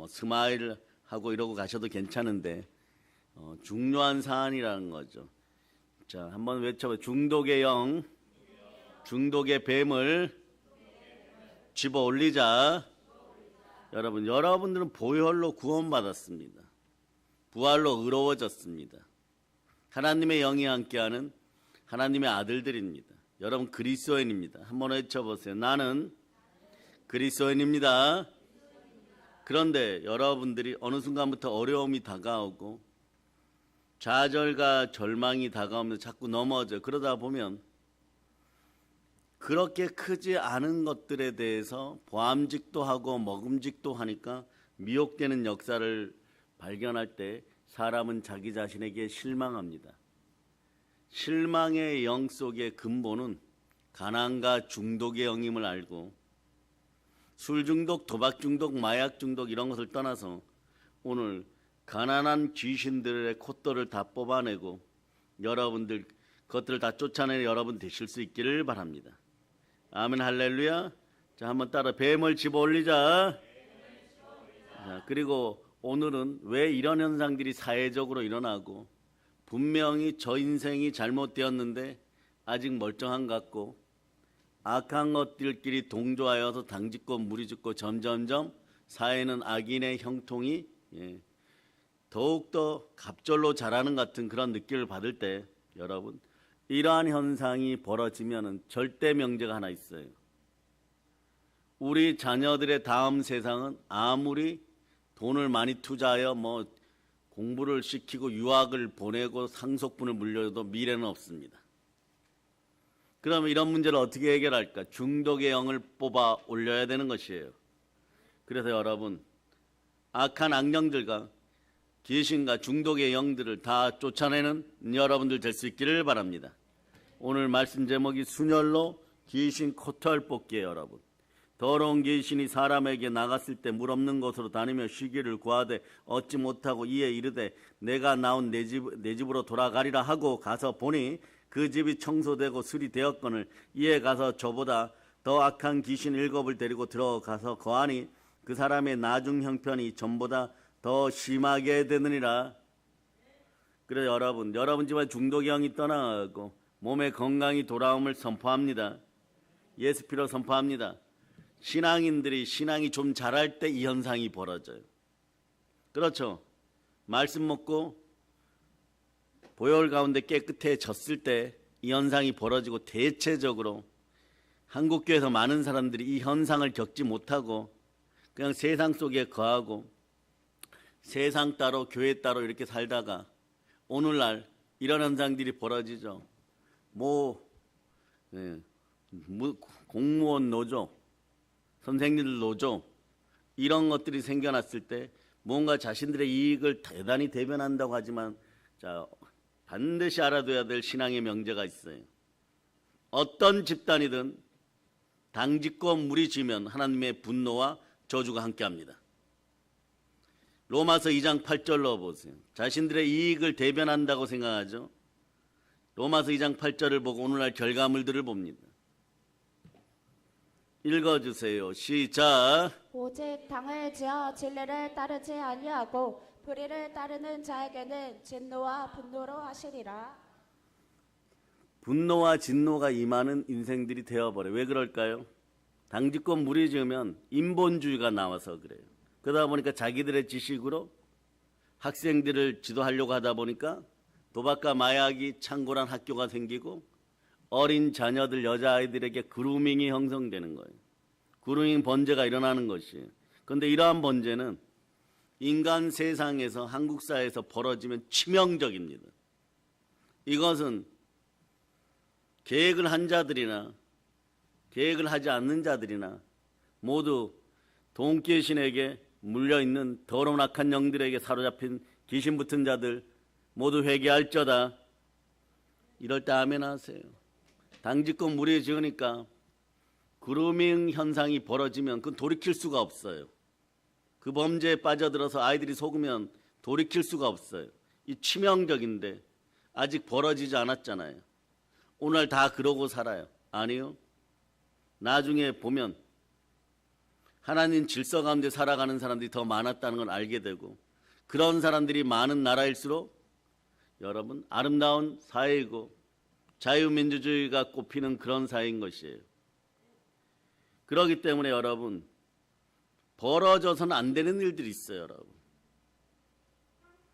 뭐 스마일 하고 이러고 가셔도 괜찮은데 중요한 사안이라는 거죠. 자, 한번 외쳐봐요. 중독의 영, 중독의 뱀을 집어 올리자. 여러분들은 보혈로 구원받았습니다. 부활로 의로워졌습니다. 하나님의 영이 함께하는 하나님의 아들들입니다. 여러분 그리스도인입니다. 한번 외쳐보세요. 나는 그리스도인입니다. 그런데 여러분들이 어느 순간부터 어려움이 다가오고 좌절과 절망이 다가오면서 자꾸 넘어져. 그러다 보면 그렇게 크지 않은 것들에 대해서 보암직도 하고 먹음직도 하니까 미혹되는 역사를 발견할 때 사람은 자기 자신에게 실망합니다. 실망의 영 속의 근본은 가난과 중독의 영임을 알고 술 중독, 도박 중독, 마약 중독 이런 것을 떠나서 오늘 가난한 귀신들의 콧돌을 다 뽑아내고 여러분들 그것들을 다 쫓아내는 여러분 되실 수 있기를 바랍니다. 아멘 할렐루야. 자, 한번 따라 뱀을 집어 올리자. 자, 그리고 오늘은 왜 이런 현상들이 사회적으로 일어나고 분명히 저 인생이 잘못되었는데 아직 멀쩡한 것 같고 악한 것들끼리 동조하여서 당짓고 무리짓고 점점점 사회는 악인의 형통이 더욱더 갑절로 자라는 같은 그런 느낌을 받을 때 여러분 이러한 현상이 벌어지면 절대 명제가 하나 있어요. 우리 자녀들의 다음 세상은 아무리 돈을 많이 투자하여 뭐 공부를 시키고 유학을 보내고 상속분을 물려도 미래는 없습니다. 그러면 이런 문제를 어떻게 해결할까? 중독의 영을 뽑아 올려야 되는 것이에요. 그래서 여러분 악한 악령들과 귀신과 중독의 영들을 다 쫓아내는 여러분들 될 수 있기를 바랍니다. 오늘 말씀 제목이 순혈로 귀신 코털 뽑기예요. 여러분 더러운 귀신이 사람에게 나갔을 때 물 없는 곳으로 다니며 쉬기를 구하되 얻지 못하고 이에 이르되 내가 나온 내 집으로 돌아가리라 하고 가서 보니 그 집이 청소되고 수리되었거늘 이에 가서 저보다 더 악한 귀신 7을 데리고 들어가서 거하니 그 사람의 나중 형편이 전보다 더 심하게 되느니라. 그래 여러분 집안 중독의 영이 떠나고 몸의 건강이 돌아옴을 선포합니다. 예수 피로 선포합니다. 신앙인들이 신앙이 좀 자랄 때 이 현상이 벌어져요. 그렇죠. 말씀 먹고 보혈 가운데 깨끗해졌을 때 이 현상이 벌어지고 대체적으로 한국교회에서 많은 사람들이 이 현상을 겪지 못하고 그냥 세상 속에 거하고 세상 따로 교회 따로 이렇게 살다가 오늘날 이런 현상들이 벌어지죠. 공무원 노조, 선생님들 노조 이런 것들이 생겨났을 때 뭔가 자신들의 이익을 대단히 대변한다고 하지만 자 반드시 알아둬야 될 신앙의 명제가 있어요. 어떤 집단이든 당짓고 무리지면 하나님의 분노와 저주가 함께합니다. 로마서 2장 8절로 보세요. 자신들의 이익을 대변한다고 생각하죠. 로마서 2장 8절을 보고 오늘날 결과물들을 봅니다. 읽어주세요. 시작. 오직 당을 지어 진리를 따르지 아니하고 불의를 따르는 자에게는 진노와 분노로 하시리라. 분노와 진노가 임하는 인생들이 되어버려요. 왜 그럴까요? 당짓고 무리지으면 인본주의가 나와서 그래요. 그러다 보니까 자기들의 지식으로 학생들을 지도하려고 하다 보니까 도박과 마약이 창궐한 학교가 생기고 어린 자녀들 여자아이들에게 그루밍이 형성되는 거예요. 그루밍 번제가 일어나는 것이에요. 그런데 이러한 번제는 인간 세상에서 한국 사회에서 벌어지면 치명적입니다. 이것은 계획을 한 자들이나 계획을 하지 않는 자들이나 모두 돈귀신에게 물려있는 더러운 악한 영들에게 사로잡힌 귀신 붙은 자들 모두 회개할저다. 이럴 때 아멘 하세요. 당짓고 무리 지으니까 그루밍 현상이 벌어지면 그건 돌이킬 수가 없어요. 그 범죄에 빠져들어서 아이들이 속으면 돌이킬 수가 없어요. 이 치명적인데 아직 벌어지지 않았잖아요. 오늘 다 그러고 살아요. 아니요. 나중에 보면 하나님 질서 가운데 살아가는 사람들이 더 많았다는 걸 알게 되고, 그런 사람들이 많은 나라일수록 여러분 아름다운 사회이고 자유민주주의가 꼽히는 그런 사회인 것이에요. 그렇기 때문에 여러분 벌어져서는 안 되는 일들이 있어요. 여러분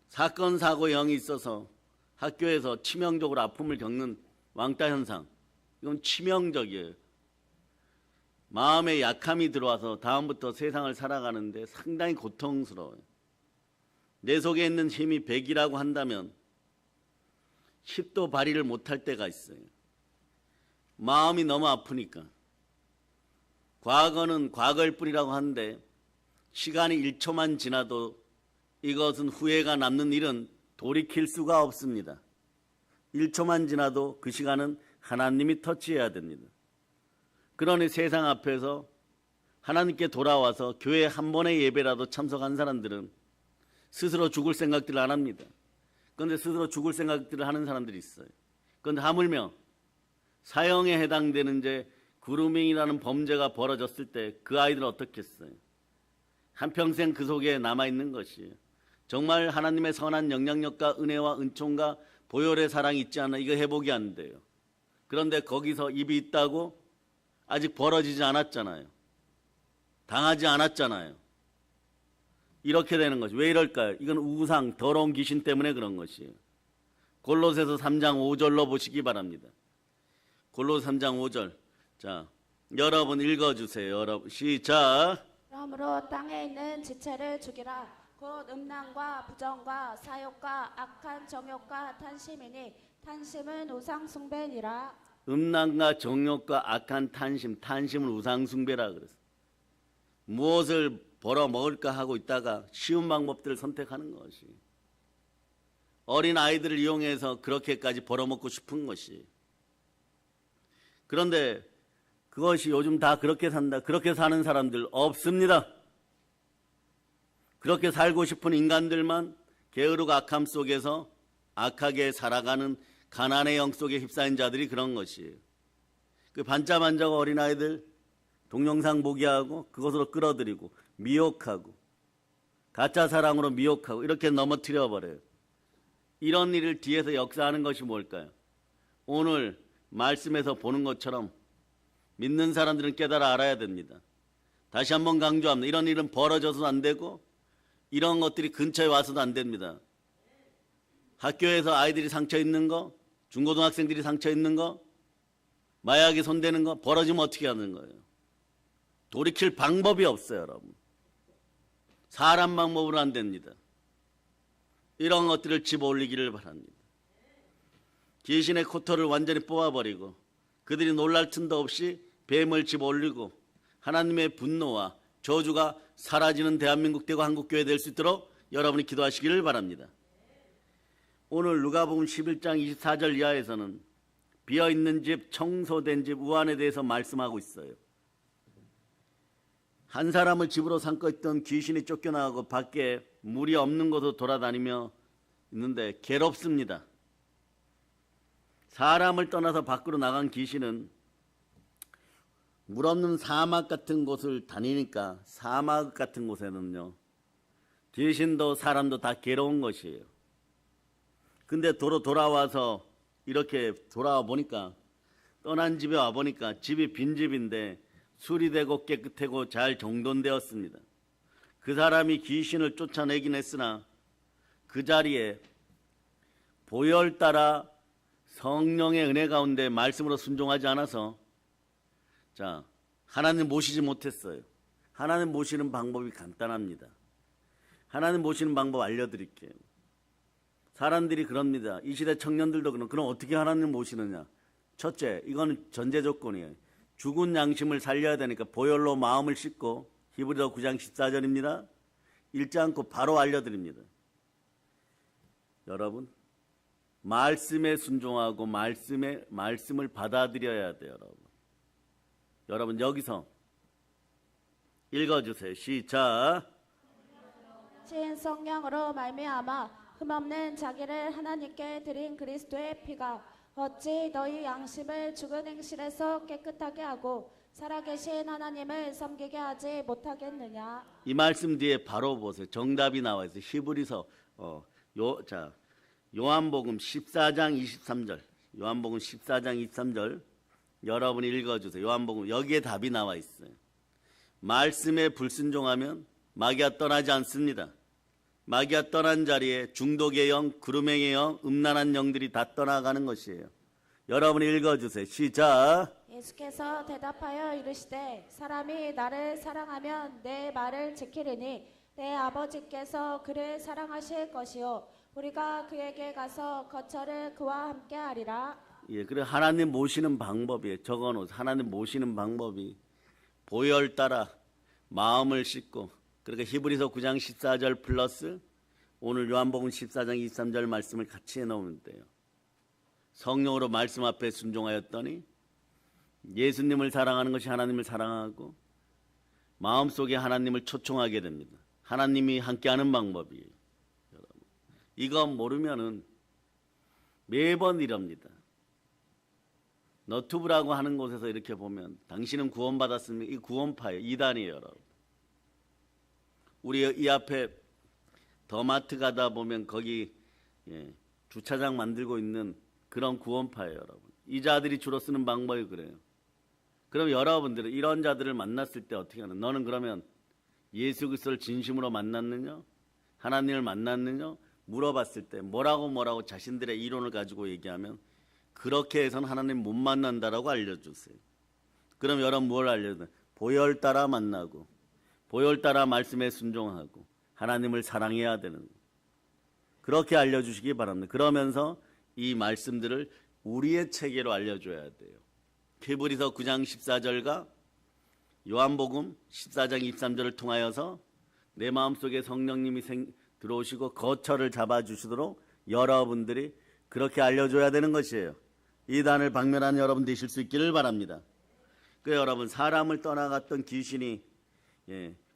사건 사고 영이 있어서 학교에서 치명적으로 아픔을 겪는 왕따 현상, 이건 치명적이에요. 마음에 약함이 들어와서 다음부터 세상을 살아가는데 상당히 고통스러워요. 내 속에 있는 힘이 100이라고 한다면 10도 발휘를 못할 때가 있어요. 마음이 너무 아프니까. 과거는 과거일 뿐이라고 하는데 시간이 1초만 지나도 이것은 후회가 남는 일은 돌이킬 수가 없습니다. 1초만 지나도 그 시간은 하나님이 터치해야 됩니다. 그러니 세상 앞에서 하나님께 돌아와서 교회 한 번의 예배라도 참석한 사람들은 스스로 죽을 생각들을 안 합니다. 그런데 스스로 죽을 생각들을 하는 사람들이 있어요. 그런데 하물며 사형에 해당되는 죄 그루밍이라는 범죄가 벌어졌을 때 그 아이들은 어떻겠어요? 한평생 그 속에 남아있는 것이에요. 정말 하나님의 선한 영향력과 은혜와 은총과 보혈의 사랑이 있지 않아 이거 회복이 안 돼요. 그런데 거기서 입이 있다고 아직 벌어지지 않았잖아요. 당하지 않았잖아요. 이렇게 되는 것이 왜 이럴까요? 이건 우상, 더러운 귀신 때문에 그런 것이에요. 골로새서 3장 5절로 보시기 바랍니다. 골로새 3장 5절. 자, 여러분 읽어주세요. 여러분 시작. 그러므로 땅에 있는 지체를 죽이라. 곧 음란과 부정과 사욕과 악한 정욕과 탄심이니 탄심은 우상 숭배니라. 음란과 정욕과 악한 탄심, 탄심은 우상 숭배라 그랬어요. 무엇을 벌어 먹을까 하고 있다가 쉬운 방법들을 선택하는 것이, 어린 아이들을 이용해서 그렇게까지 벌어먹고 싶은 것이. 그런데 그것이 요즘 다 그렇게 산다, 그렇게 사는 사람들 없습니다. 그렇게 살고 싶은 인간들만 게으르고 악함 속에서 악하게 살아가는 가난의 영 속에 휩싸인 자들이 그런 것이에요. 그 반짝반짝 어린아이들 동영상 보게 하고 그것으로 끌어들이고 미혹하고 가짜 사랑으로 미혹하고 이렇게 넘어뜨려 버려요. 이런 일을 뒤에서 역사하는 것이 뭘까요? 오늘 말씀에서 보는 것처럼 믿는 사람들은 깨달아 알아야 됩니다. 다시 한번 강조합니다. 이런 일은 벌어져서도 안 되고 이런 것들이 근처에 와서도 안 됩니다. 학교에서 아이들이 상처 있는 거, 중고등학생들이 상처 있는 거, 마약에 손대는 거 벌어지면 어떻게 하는 거예요? 돌이킬 방법이 없어요, 여러분. 사람 방법으로 안 됩니다. 이런 것들을 집어올리기를 바랍니다. 귀신의 코털을 완전히 뽑아버리고 그들이 놀랄 틈도 없이 뱀을 집어올리고 하나님의 분노와 저주가 사라지는 대한민국 되고 한국교회 될 수 있도록 여러분이 기도하시기를 바랍니다. 오늘 누가복음 11장 24절 이하에서는 비어있는 집, 청소된 집, 우환에 대해서 말씀하고 있어요. 한 사람을 집으로 삼고 있던 귀신이 쫓겨나가고 밖에 물이 없는 곳으로 돌아다니며 있는데 괴롭습니다. 사람을 떠나서 밖으로 나간 귀신은 물 없는 사막 같은 곳을 다니니까 사막 같은 곳에는요 귀신도 사람도 다 괴로운 것이에요. 근데 도로 돌아와서 이렇게 돌아와 보니까 떠난 집에 와 보니까 집이 빈집인데 수리되고 깨끗하고 잘 정돈되었습니다. 그 사람이 귀신을 쫓아내긴 했으나 그 자리에 보혈 따라 성령의 은혜 가운데 말씀으로 순종하지 않아서 자 하나님 모시지 못했어요. 하나님 모시는 방법이 간단합니다. 하나님 모시는 방법 알려드릴게요. 사람들이 그럽니다. 이 시대 청년들도 그럼 어떻게 하나님 모시느냐. 첫째, 이거는 전제 조건이에요. 죽은 양심을 살려야 되니까 보혈로 마음을 씻고, 히브리서 9장 14절입니다. 읽지 않고 바로 알려드립니다. 여러분, 말씀에 순종하고 말씀을 받아들여야 돼요. 여러분 여기서 읽어주세요. 시작. 신 성령으로 말미암아 흠없는 자기를 하나님께 드린 그리스도의 피가 어찌 너희 양심을 죽은 행실에서 깨끗하게 하고 살아계신 하나님을 섬기게 하지 못하겠느냐? 이 말씀 뒤에 바로 보세요. 정답이 나와 있어요. 히브리서 요한복음 14장 23절. 요한복음 14장 23절 여러분이 읽어주세요. 요한복음 여기에 답이 나와 있어요. 말씀에 불순종하면 마귀가 떠나지 않습니다. 마귀가 떠난 자리에 중독의 영, 구름행의 영, 음란한 영들이 다 떠나가는 것이에요. 여러분이 읽어주세요. 시작. 예수께서 대답하여 이르시되 사람이 나를 사랑하면 내 말을 지키리니 내 아버지께서 그를 사랑하실 것이요 우리가 그에게 가서 거처를 그와 함께 하리라. 예, 그래 하나님 모시는 방법이에요. 적어놓으세요. 하나님 모시는 방법이 보혈 따라 마음을 씻고 그러니까 히브리서 9장 14절 플러스 오늘 요한복음 14장 23절 말씀을 같이 해놓으면 돼요. 성령으로 말씀 앞에 순종하였더니 예수님을 사랑하는 것이 하나님을 사랑하고 마음속에 하나님을 초청하게 됩니다. 하나님이 함께하는 방법이에요. 여러분. 이거 모르면은 매번 이럽니다. 너튜브라고 하는 곳에서 이렇게 보면 당신은 구원받았습니까? 이 구원파예요. 이단이에요. 여러분. 우리 이 앞에 더마트 가다 보면 거기 주차장 만들고 있는 그런 구원파예요. 여러분. 이 자들이 주로 쓰는 방법이 그래요. 그럼 여러분들은 이런 자들을 만났을 때 어떻게 하는? 너는 그러면 예수 그리스도를 진심으로 만났느냐? 하나님을 만났느냐? 물어봤을 때 뭐라고 자신들의 이론을 가지고 얘기하면 그렇게 해서는 하나님 못 만난다라고 알려주세요. 그럼 여러분 뭘 알려줘요? 보혈 따라 만나고 보혈 따라 말씀에 순종하고 하나님을 사랑해야 되는 거예요. 그렇게 알려주시기 바랍니다. 그러면서 이 말씀들을 우리의 체계로 알려줘야 돼요. 히브리서 9장 14절과 요한복음 14장 23절을 통하여서 내 마음속에 성령님이 들어오시고 거처를 잡아주시도록 여러분들이 그렇게 알려줘야 되는 것이에요. 이단을 박멸하는 여러분 되실 수 있기를 바랍니다. 그 여러분 사람을 떠나갔던 귀신이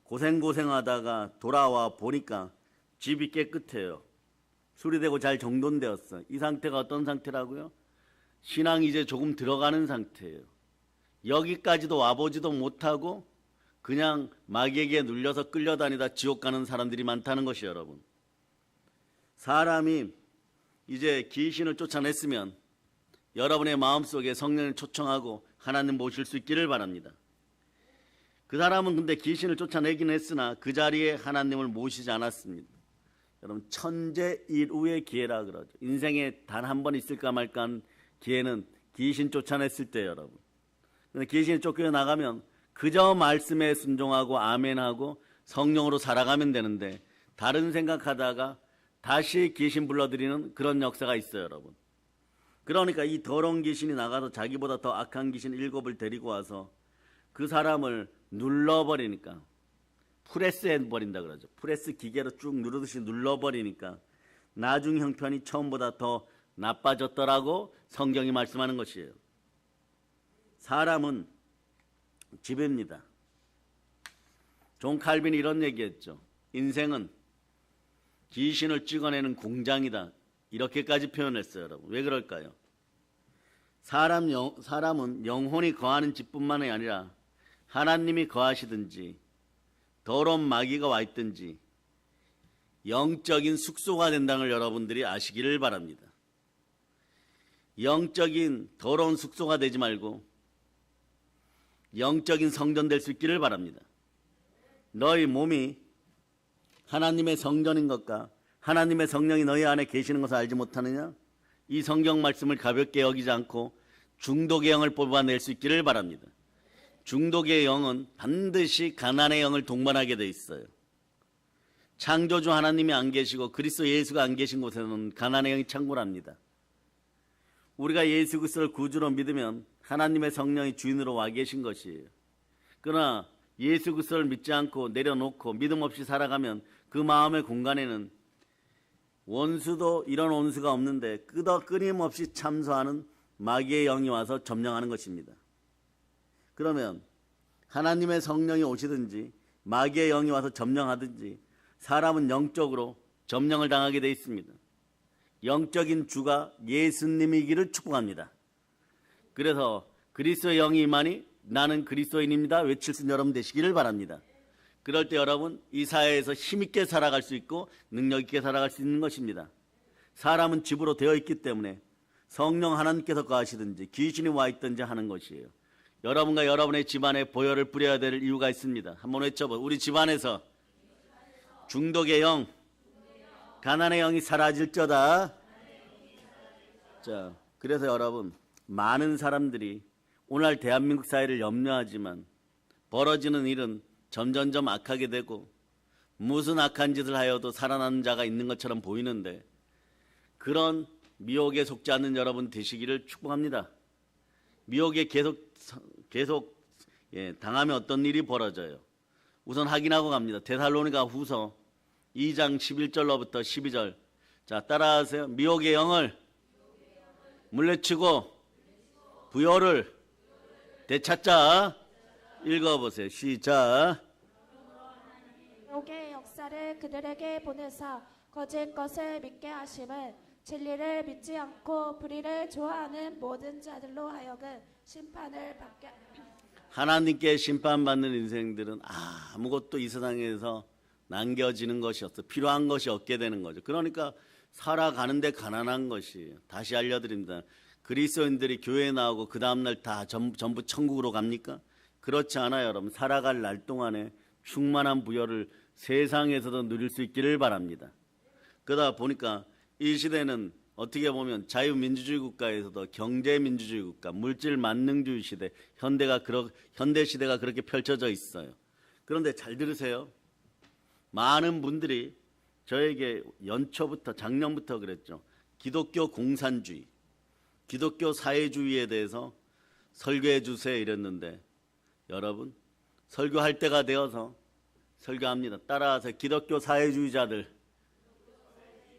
고생하다가 돌아와 보니까 집이 깨끗해요. 수리되고 잘 정돈되었어. 이 상태가 어떤 상태라고요? 신앙이 이제 조금 들어가는 상태예요. 여기까지도 와보지도 못하고 그냥 마귀에게 눌려서 끌려다니다 지옥 가는 사람들이 많다는 것이에요. 여러분. 사람이 이제 귀신을 쫓아냈으면 여러분의 마음속에 성령을 초청하고 하나님 모실 수 있기를 바랍니다. 그 사람은 근데 귀신을 쫓아내긴 했으나 그 자리에 하나님을 모시지 않았습니다. 여러분 천재일후의 기회라 그러죠. 인생에 단 한 번 있을까 말까 한 기회는 귀신 쫓아냈을 때 여러분. 근데 귀신이 쫓겨나가면 그저 말씀에 순종하고 아멘하고 성령으로 살아가면 되는데 다른 생각하다가 다시 귀신 불러들이는 그런 역사가 있어요. 여러분. 그러니까 이 더러운 귀신이 나가서 자기보다 더 악한 귀신 7을 데리고 와서 그 사람을 눌러버리니까 프레스 해버린다 그러죠. 프레스 기계로 쭉 누르듯이 눌러버리니까 나중 형편이 처음보다 더 나빠졌더라고 성경이 말씀하는 것이에요. 사람은 지배입니다. 존 칼빈이 이런 얘기했죠. 인생은 귀신을 찍어내는 공장이다. 이렇게까지 표현했어요. 여러분. 왜 그럴까요? 사람은 영혼이 거하는 집뿐만이 아니라 하나님이 거하시든지 더러운 마귀가 와 있든지 영적인 숙소가 된다는 걸 여러분들이 아시기를 바랍니다. 영적인 더러운 숙소가 되지 말고 영적인 성전 될 수 있기를 바랍니다. 너희 몸이 하나님의 성전인 것과 하나님의 성령이 너희 안에 계시는 것을 알지 못하느냐? 이 성경 말씀을 가볍게 여기지 않고 중독의 영을 뽑아낼 수 있기를 바랍니다. 중독의 영은 반드시 가난의 영을 동반하게 돼 있어요. 창조주 하나님이 안 계시고 그리스도 예수가 안 계신 곳에는 가난의 영이 창궐합니다. 우리가 예수 그리스도를 구주로 믿으면 하나님의 성령이 주인으로 와 계신 것이에요. 그러나 예수 그리스도를 믿지 않고 내려놓고 믿음 없이 살아가면 그 마음의 공간에는 원수도 이런 원수가 없는데 끊임없이 참소하는 마귀의 영이 와서 점령하는 것입니다. 그러면 하나님의 성령이 오시든지 마귀의 영이 와서 점령하든지 사람은 영적으로 점령을 당하게 되어 있습니다. 영적인 주가 예수님이기를 축복합니다. 그래서 그리스도의 영이 임하니 나는 그리스도인입니다 외칠 수 있는 여러분 되시기를 바랍니다. 그럴 때 여러분 이 사회에서 힘있게 살아갈 수 있고 능력 있게 살아갈 수 있는 것입니다. 사람은 집으로 되어 있기 때문에 성령 하나님께서 거하시든지 귀신이 와 있든지 하는 것이에요. 여러분과 여러분의 집안에 보혈을 뿌려야 될 이유가 있습니다. 한번 외쳐봐. 우리 집안에서 중독의 영, 가난의 영이 사라질저다. 자, 그래서 여러분 많은 사람들이 오늘 대한민국 사회를 염려하지만 벌어지는 일은 점점점 악하게 되고 무슨 악한 짓을 하여도 살아나는 자가 있는 것처럼 보이는데 그런 미혹에 속지 않는 여러분 되시기를 축복합니다. 미혹에 계속 당하면 어떤 일이 벌어져요. 우선 확인하고 갑니다. 데살로니가 후서 2장 11절로부터 12절. 자, 따라하세요. 미혹의 영을 물리치고 부요를 되찾자. 읽어보세요. 시작. 미혹의 역사를 그들에게 보내사 거짓 것을 믿게 하심은 진리를 믿지 않고 불의를 좋아하는 모든 자들로 하여금 심판을 받게. 하나님께 심판받는 인생들은 아무것도 이 세상에서 남겨지는 것이 없어. 필요한 것이 없게 되는 거죠. 그러니까 살아가는데 가난한 것이에요. 다시 알려드립니다. 그리스도인들이 교회에 나오고 그 다음날 다 전부 천국으로 갑니까? 그렇지 않아요, 여러분. 살아갈 날 동안에 충만한 부여를 세상에서도 누릴 수 있기를 바랍니다. 그러다 보니까 이 시대는 어떻게 보면 자유민주주의 국가에서도 경제민주주의 국가, 물질 만능주의 시대, 현대 시대가 그렇게 펼쳐져 있어요. 그런데 잘 들으세요. 많은 분들이 저에게 연초부터 작년부터 그랬죠. 기독교 공산주의, 기독교 사회주의에 대해서 설교해 주세요 이랬는데 여러분 설교할 때가 되어서 설교합니다. 따라서 기독교 사회주의자들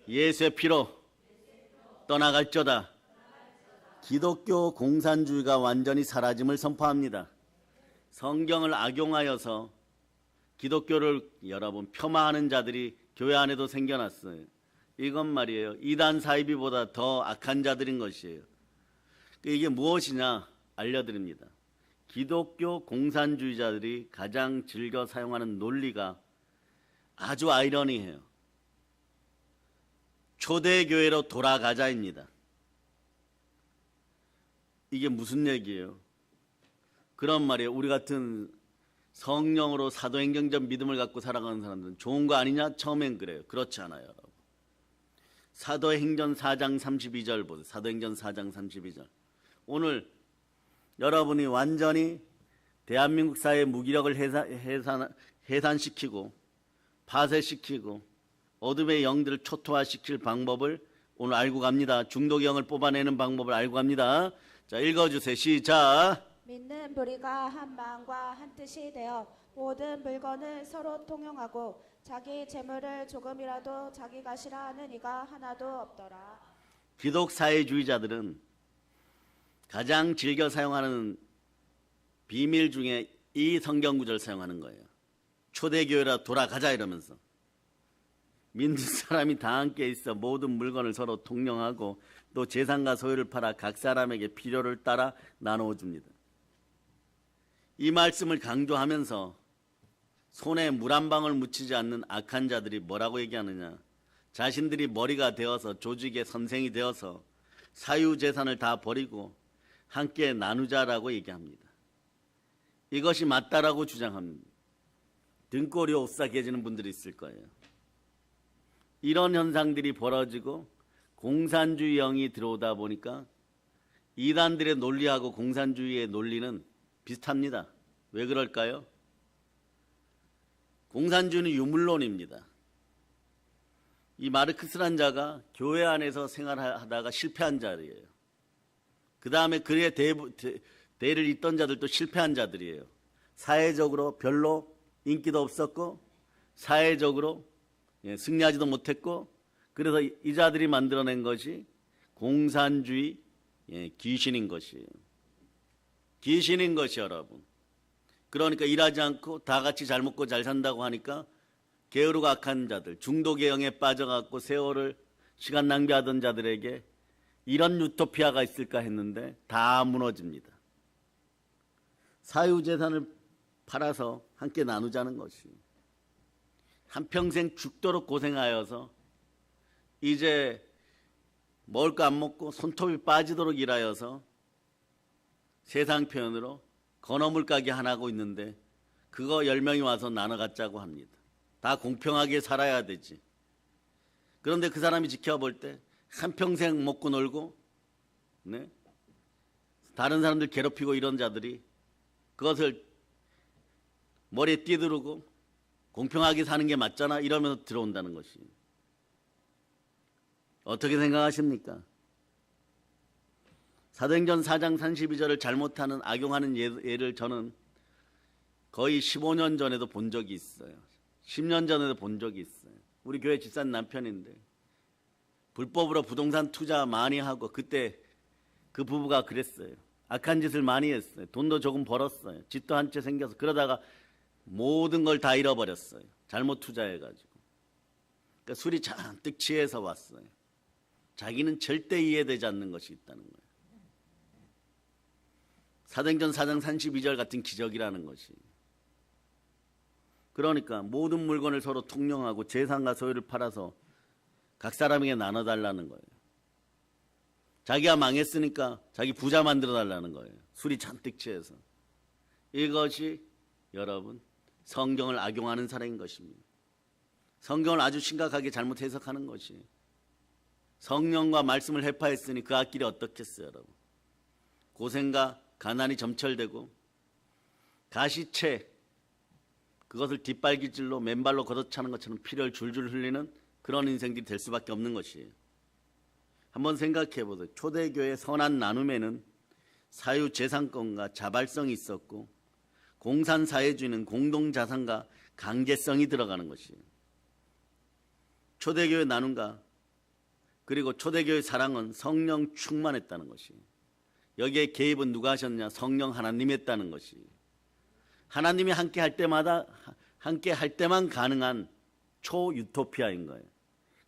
예수의 피로 떠나갈저다. 기독교 공산주의가 완전히 사라짐을 선포합니다. 성경을 악용하여서 기독교를 여러분 폄하하는 자들이 교회 안에도 생겨났어요. 이건 말이에요. 이단 사이비보다 더 악한 자들인 것이에요. 이게 무엇이냐 알려드립니다. 기독교 공산주의자들이 가장 즐겨 사용하는 논리가 아주 아이러니해요. 초대교회로 돌아가자입니다. 이게 무슨 얘기예요? 그런 말이에요. 우리 같은 성령으로 사도행전적 믿음을 갖고 살아가는 사람들은 좋은 거 아니냐? 처음엔 그래요. 그렇지 않아요, 여러분. 사도행전 4장 32절 보세요. 사도행전 4장 32절. 오늘 여러분이 완전히 대한민국 사회의 무기력을 해산시키고 파쇄시키고 어둠의 영들을 초토화시킬 방법을 오늘 알고 갑니다. 중독의 영을 뽑아내는 방법을 알고 갑니다. 자, 읽어주세요. 시작. 믿는 무리가 한 마음과 한 뜻이 되어 모든 물건을 서로 통용하고 자기 재물을 조금이라도 자기가 싫어하는 이가 하나도 없더라. 기독 사회주의자들은 가장 즐겨 사용하는 비밀 중에 이 성경 구절을 사용하는 거예요. 초대교회라 돌아가자 이러면서 믿는 사람이 다 함께 있어 모든 물건을 서로 통용하고 또 재산과 소유를 팔아 각 사람에게 필요를 따라 나누어 줍니다. 이 말씀을 강조하면서 손에 물 한 방울 묻히지 않는 악한 자들이 뭐라고 얘기하느냐. 자신들이 머리가 되어서 조직의 선생이 되어서 사유재산을 다 버리고 함께 나누자라고 얘기합니다. 이것이 맞다라고 주장합니다. 등골이 오싹해지는 분들이 있을 거예요. 이런 현상들이 벌어지고 공산주의 영이 들어오다 보니까 이단들의 논리하고 공산주의의 논리는 비슷합니다. 왜 그럴까요? 공산주의는 유물론입니다. 이 마르크스란 자가 교회 안에서 생활하다가 실패한 자리예요. 그 다음에 그의 대를 잇던 자들도 실패한 자들이에요. 사회적으로 별로 인기도 없었고 사회적으로 승리하지도 못했고 그래서 이 자들이 만들어낸 것이 공산주의 귀신인 것이에요. 귀신인 것이 여러분. 그러니까 일하지 않고 다 같이 잘 먹고 잘 산다고 하니까 게으르고 악한 자들, 중독의 영에 빠져갖고 세월을 시간 낭비하던 자들에게 이런 유토피아가 있을까 했는데 다 무너집니다. 사유재산을 팔아서 함께 나누자는 것이, 한평생 죽도록 고생하여서 이제 먹을 거 안 먹고 손톱이 빠지도록 일하여서 세상 표현으로 건어물 가게 하나 하고 있는데 그거 10명이 와서 나눠 갖자고 합니다. 다 공평하게 살아야 되지. 그런데 그 사람이 지켜볼 때 한평생 먹고 놀고, 네? 다른 사람들 괴롭히고 이런 자들이 그것을 머리에 띠두르고 공평하게 사는 게 맞잖아 이러면서 들어온다는 것이, 어떻게 생각하십니까? 사도행전 4장 32절을 잘못하는, 악용하는 예를 저는 거의 15년 전에도 본 적이 있어요. 10년 전에도 본 적이 있어요. 우리 교회 집사님 남편인데 불법으로 부동산 투자 많이 하고, 그때 그 부부가 그랬어요. 악한 짓을 많이 했어요. 돈도 조금 벌었어요. 집도 한 채 생겨서. 그러다가 모든 걸 다 잃어버렸어요. 잘못 투자해가지고. 그러니까 술이 잔뜩 취해서 왔어요. 자기는 절대 이해되지 않는 것이 있다는 거예요. 사도행전 4장 32절 같은 기적이라는 것이. 그러니까 모든 물건을 서로 통용하고 재산과 소유를 팔아서 각 사람에게 나눠달라는 거예요. 자기가 망했으니까 자기 부자 만들어달라는 거예요. 술이 잔뜩 취해서. 이것이 여러분 성경을 악용하는 사람인 것입니다. 성경을 아주 심각하게 잘못 해석하는 것이, 성령과 말씀을 해파했으니 그 앞길이 어떻겠어요, 여러분? 고생과 가난이 점철되고 가시채, 그것을 뒷발기질로 맨발로 걷어차는 것처럼 피를 줄줄 흘리는 그런 인생들이 될 수밖에 없는 것이에요. 한번 생각해 보세요. 초대교회 선한 나눔에는 사유재산권과 자발성이 있었고, 공산사회주의는 공동자산과 강제성이 들어가는 것이에요. 초대교회 나눔과 그리고 초대교회 사랑은 성령 충만했다는 것이에요. 여기에 개입은 누가 하셨냐? 성령 하나님이 했다는 것이에요. 하나님이 함께 할 때마다, 함께 할 때만 가능한 초유토피아인 거예요.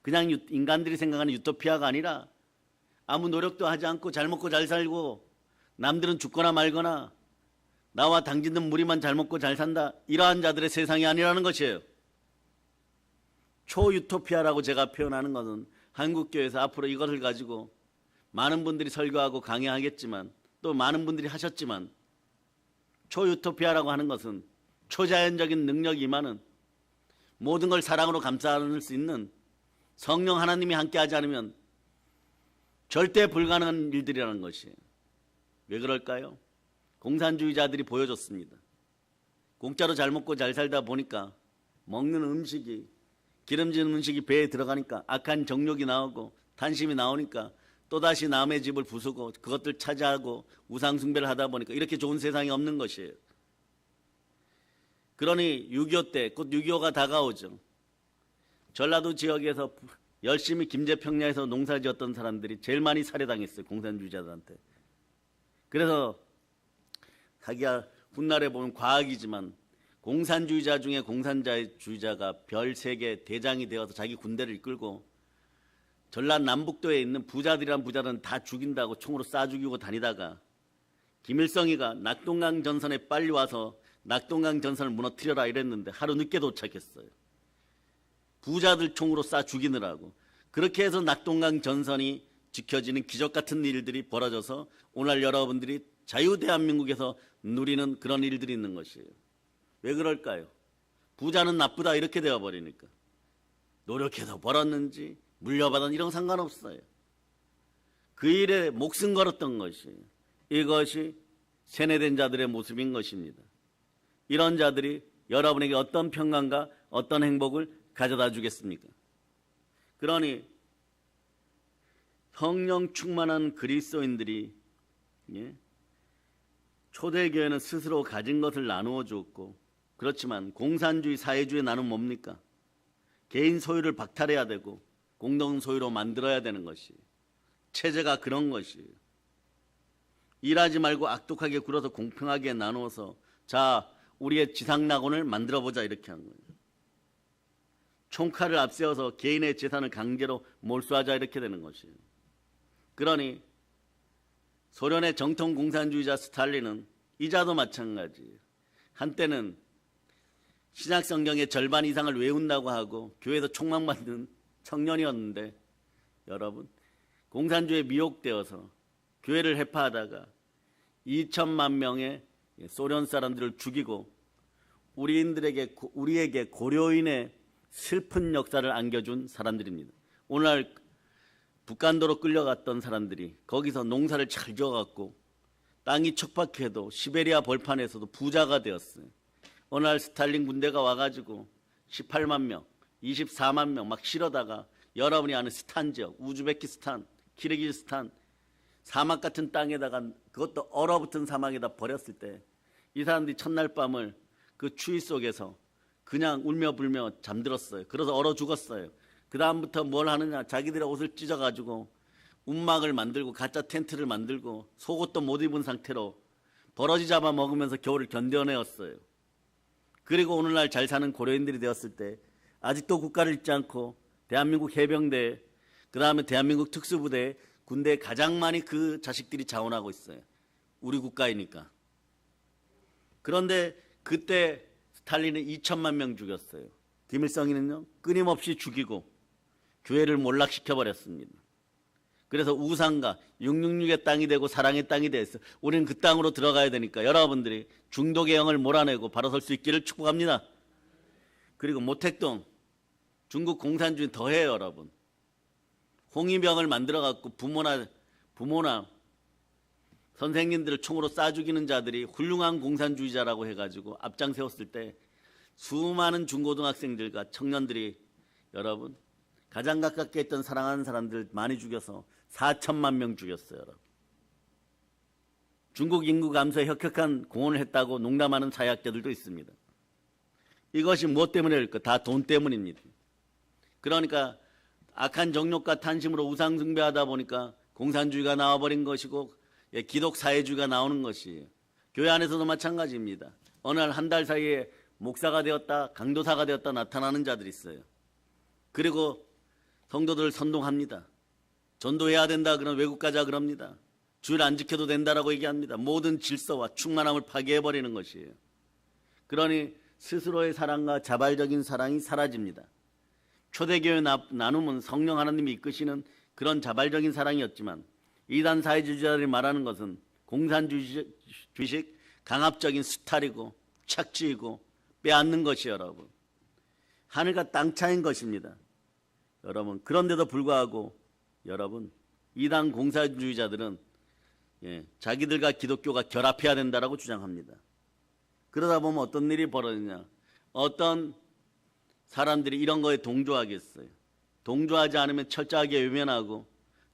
그냥 인간들이 생각하는 유토피아가 아니라 아무 노력도 하지 않고 잘 먹고 잘 살고 남들은 죽거나 말거나 나와 당신은 무리만 잘 먹고 잘 산다, 이러한 자들의 세상이 아니라는 것이에요. 초유토피아라고 제가 표현하는 것은 한국교회에서 앞으로 이것을 가지고 많은 분들이 설교하고 강의하겠지만, 또 많은 분들이 하셨지만, 초유토피아라고 하는 것은 초자연적인 능력이 임하는, 모든 걸 사랑으로 감싸 수 있는 성령 하나님이 함께하지 않으면 절대 불가능한 일들이라는 것이에요. 왜 그럴까요? 공산주의자들이 보여줬습니다. 공짜로 잘 먹고 잘 살다 보니까 먹는 음식이, 기름진 음식이 배에 들어가니까 악한 정욕이 나오고 탄심이 나오니까 또다시 남의 집을 부수고 그것들 차지하고 우상숭배를 하다 보니까 이렇게 좋은 세상이 없는 것이에요. 그러니 6.25 때, 곧 6.25가 다가오죠. 전라도 지역에서 열심히 김제평야에서 농사지었던 사람들이 제일 많이 살해당했어요. 공산주의자들한테. 그래서 자기가 훗날에 보면 과학이지만 공산주의자 중에 공산주의자가 별 3개 대장이 되어서 자기 군대를 이끌고 전라도 남북도에 있는 부자들이란 부자들은 다 죽인다고 총으로 쏴 죽이고 다니다가 김일성이가 낙동강 전선에 빨리 와서 낙동강 전선을 무너뜨려라 이랬는데 하루 늦게 도착했어요. 부자들 총으로 쏴 죽이느라고. 그렇게 해서 낙동강 전선이 지켜지는 기적 같은 일들이 벌어져서 오늘 여러분들이 자유대한민국에서 누리는 그런 일들이 있는 것이에요. 왜 그럴까요? 부자는 나쁘다 이렇게 되어버리니까. 노력해서 벌었는지 물려받은 이런 상관없어요. 그 일에 목숨 걸었던 것이, 이것이 세뇌된 자들의 모습인 것입니다. 이런 자들이 여러분에게 어떤 평강과 어떤 행복을 가져다 주겠습니까? 그러니 성령 충만한 그리스도인들이, 초대교회는 스스로 가진 것을 나누어 주었고, 그렇지만 공산주의 사회주의 나눔 뭡니까? 개인 소유를 박탈해야 되고 공동 소유로 만들어야 되는 것이, 체제가 그런 것이에요. 일하지 말고 악독하게 굴어서 공평하게 나누어서 자, 우리의 지상낙원을 만들어보자 이렇게 한 거예요. 총칼을 앞세워서 개인의 재산을 강제로 몰수하자 이렇게 되는 것이에요. 그러니 소련의 정통 공산주의자 스탈린은 이자도 마찬가지예요. 한때는 신약 성경의 절반 이상을 외운다고 하고 교회에서 총망받는 청년이었는데 여러분 공산주의에 미혹되어서 교회를 해파하다가 2천만 명의 소련 사람들을 죽이고 우리에게 고려인의 슬픈 역사를 안겨준 사람들입니다. 오늘날 북한도로 끌려갔던 사람들이 거기서 농사를 잘 지어갖고 땅이 척박해도 시베리아 벌판에서도 부자가 되었어요. 어느 날 스탈린 군대가 와가지고 18만 명, 24만 명 막 실어다가 여러분이 아는 스탄 지역, 우즈베키스탄, 키르기즈스탄 사막 같은 땅에다가 그것도 얼어붙은 사막에다 버렸을 때 이 사람들이 첫날 밤을 그 추위 속에서 그냥 울며 불며 잠들었어요. 그래서 얼어 죽었어요. 그 다음부터 뭘 하느냐, 자기들의 옷을 찢어가지고 움막을 만들고 가짜 텐트를 만들고 속옷도 못 입은 상태로 버러지 잡아 먹으면서 겨울을 견뎌내었어요. 그리고 오늘날 잘 사는 고려인들이 되었을 때 아직도 국가를 잊지 않고 대한민국 해병대, 그 다음에 대한민국 특수부대, 군대에 가장 많이 그 자식들이 자원하고 있어요. 우리 국가이니까. 그런데 그때 스탈린은 2천만 명 죽였어요. 김일성이는요 끊임없이 죽이고 교회를 몰락시켜버렸습니다. 그래서 우상과 666의 땅이 되고 사랑의 땅이 됐어요. 우리는 그 땅으로 들어가야 되니까 여러분들이 중독의 영을 몰아내고 바로 설 수 있기를 축복합니다. 그리고 모택동 중국 공산주의 더해요. 여러분 홍위병을 만들어갖고 부모나 선생님들을 총으로 쏴 죽이는 자들이 훌륭한 공산주의자라고 해가지고 앞장 세웠을 때 수많은 중고등학생들과 청년들이 여러분 가장 가깝게 했던 사랑하는 사람들 많이 죽여서 4천만 명 죽였어요. 여러분. 중국 인구 감소에 혁혁한 공헌을 했다고 농담하는 사회학자들도 있습니다. 이것이 무엇 때문일까? 다 돈 때문입니다. 그러니까 악한 정욕과 탄심으로 우상 숭배하다 보니까 공산주의가 나와버린 것이고 기독사회주의가 나오는 것이에요. 교회 안에서도 마찬가지입니다. 어느 날 한 달 사이에 목사가 되었다, 강도사가 되었다 나타나는 자들이 있어요. 그리고 성도들을 선동합니다. 전도해야 된다 그러면 외국 가자 그럽니다. 주일 안 지켜도 된다라고 얘기합니다. 모든 질서와 충만함을 파괴해버리는 것이에요. 그러니 스스로의 사랑과 자발적인 사랑이 사라집니다. 초대교회 나눔은 성령 하나님이 이끄시는 그런 자발적인 사랑이었지만 이단 사회주의자들이 말하는 것은 공산주의식 강압적인 수탈이고 착취이고 빼앗는 것이에요. 여러분 하늘과 땅 차이인 것입니다. 여러분 그런데도 불구하고 여러분 이단 공산주의자들은 자기들과 기독교가 결합해야 된다라고 주장합니다. 그러다 보면 어떤 일이 벌어지냐, 어떤 사람들이 이런 거에 동조하겠어요. 동조하지 않으면 철저하게 외면하고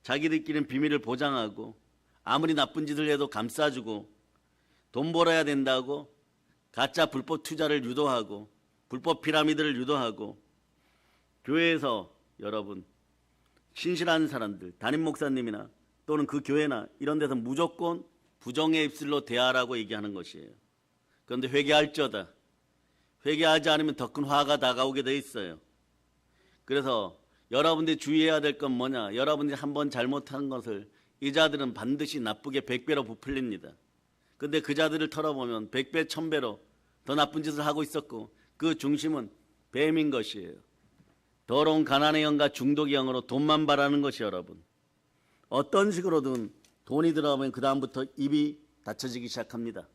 자기들끼리는 비밀을 보장하고 아무리 나쁜 짓을 해도 감싸주고 돈 벌어야 된다고 가짜 불법 투자를 유도하고 불법 피라미드를 유도하고 교회에서 여러분 신실한 사람들, 담임 목사님이나 또는 그 교회나 이런 데서 무조건 부정의 입술로 대하라고 얘기하는 것이에요. 그런데 회개할지어다. 회개하지 않으면 더 큰 화가 다가오게 돼 있어요. 그래서 여러분들이 주의해야 될 건 뭐냐, 여러분들이 한번 잘못한 것을 이 자들은 반드시 나쁘게 100배로 부풀립니다. 그런데 그 자들을 털어보면 100배, 1000배로 더 나쁜 짓을 하고 있었고 그 중심은 뱀인 것이에요. 더러운 가난의 영과 중독의 영으로 돈만 바라는 것이 여러분. 어떤 식으로든 돈이 들어가면 그 다음부터 입이 닫혀지기 시작합니다.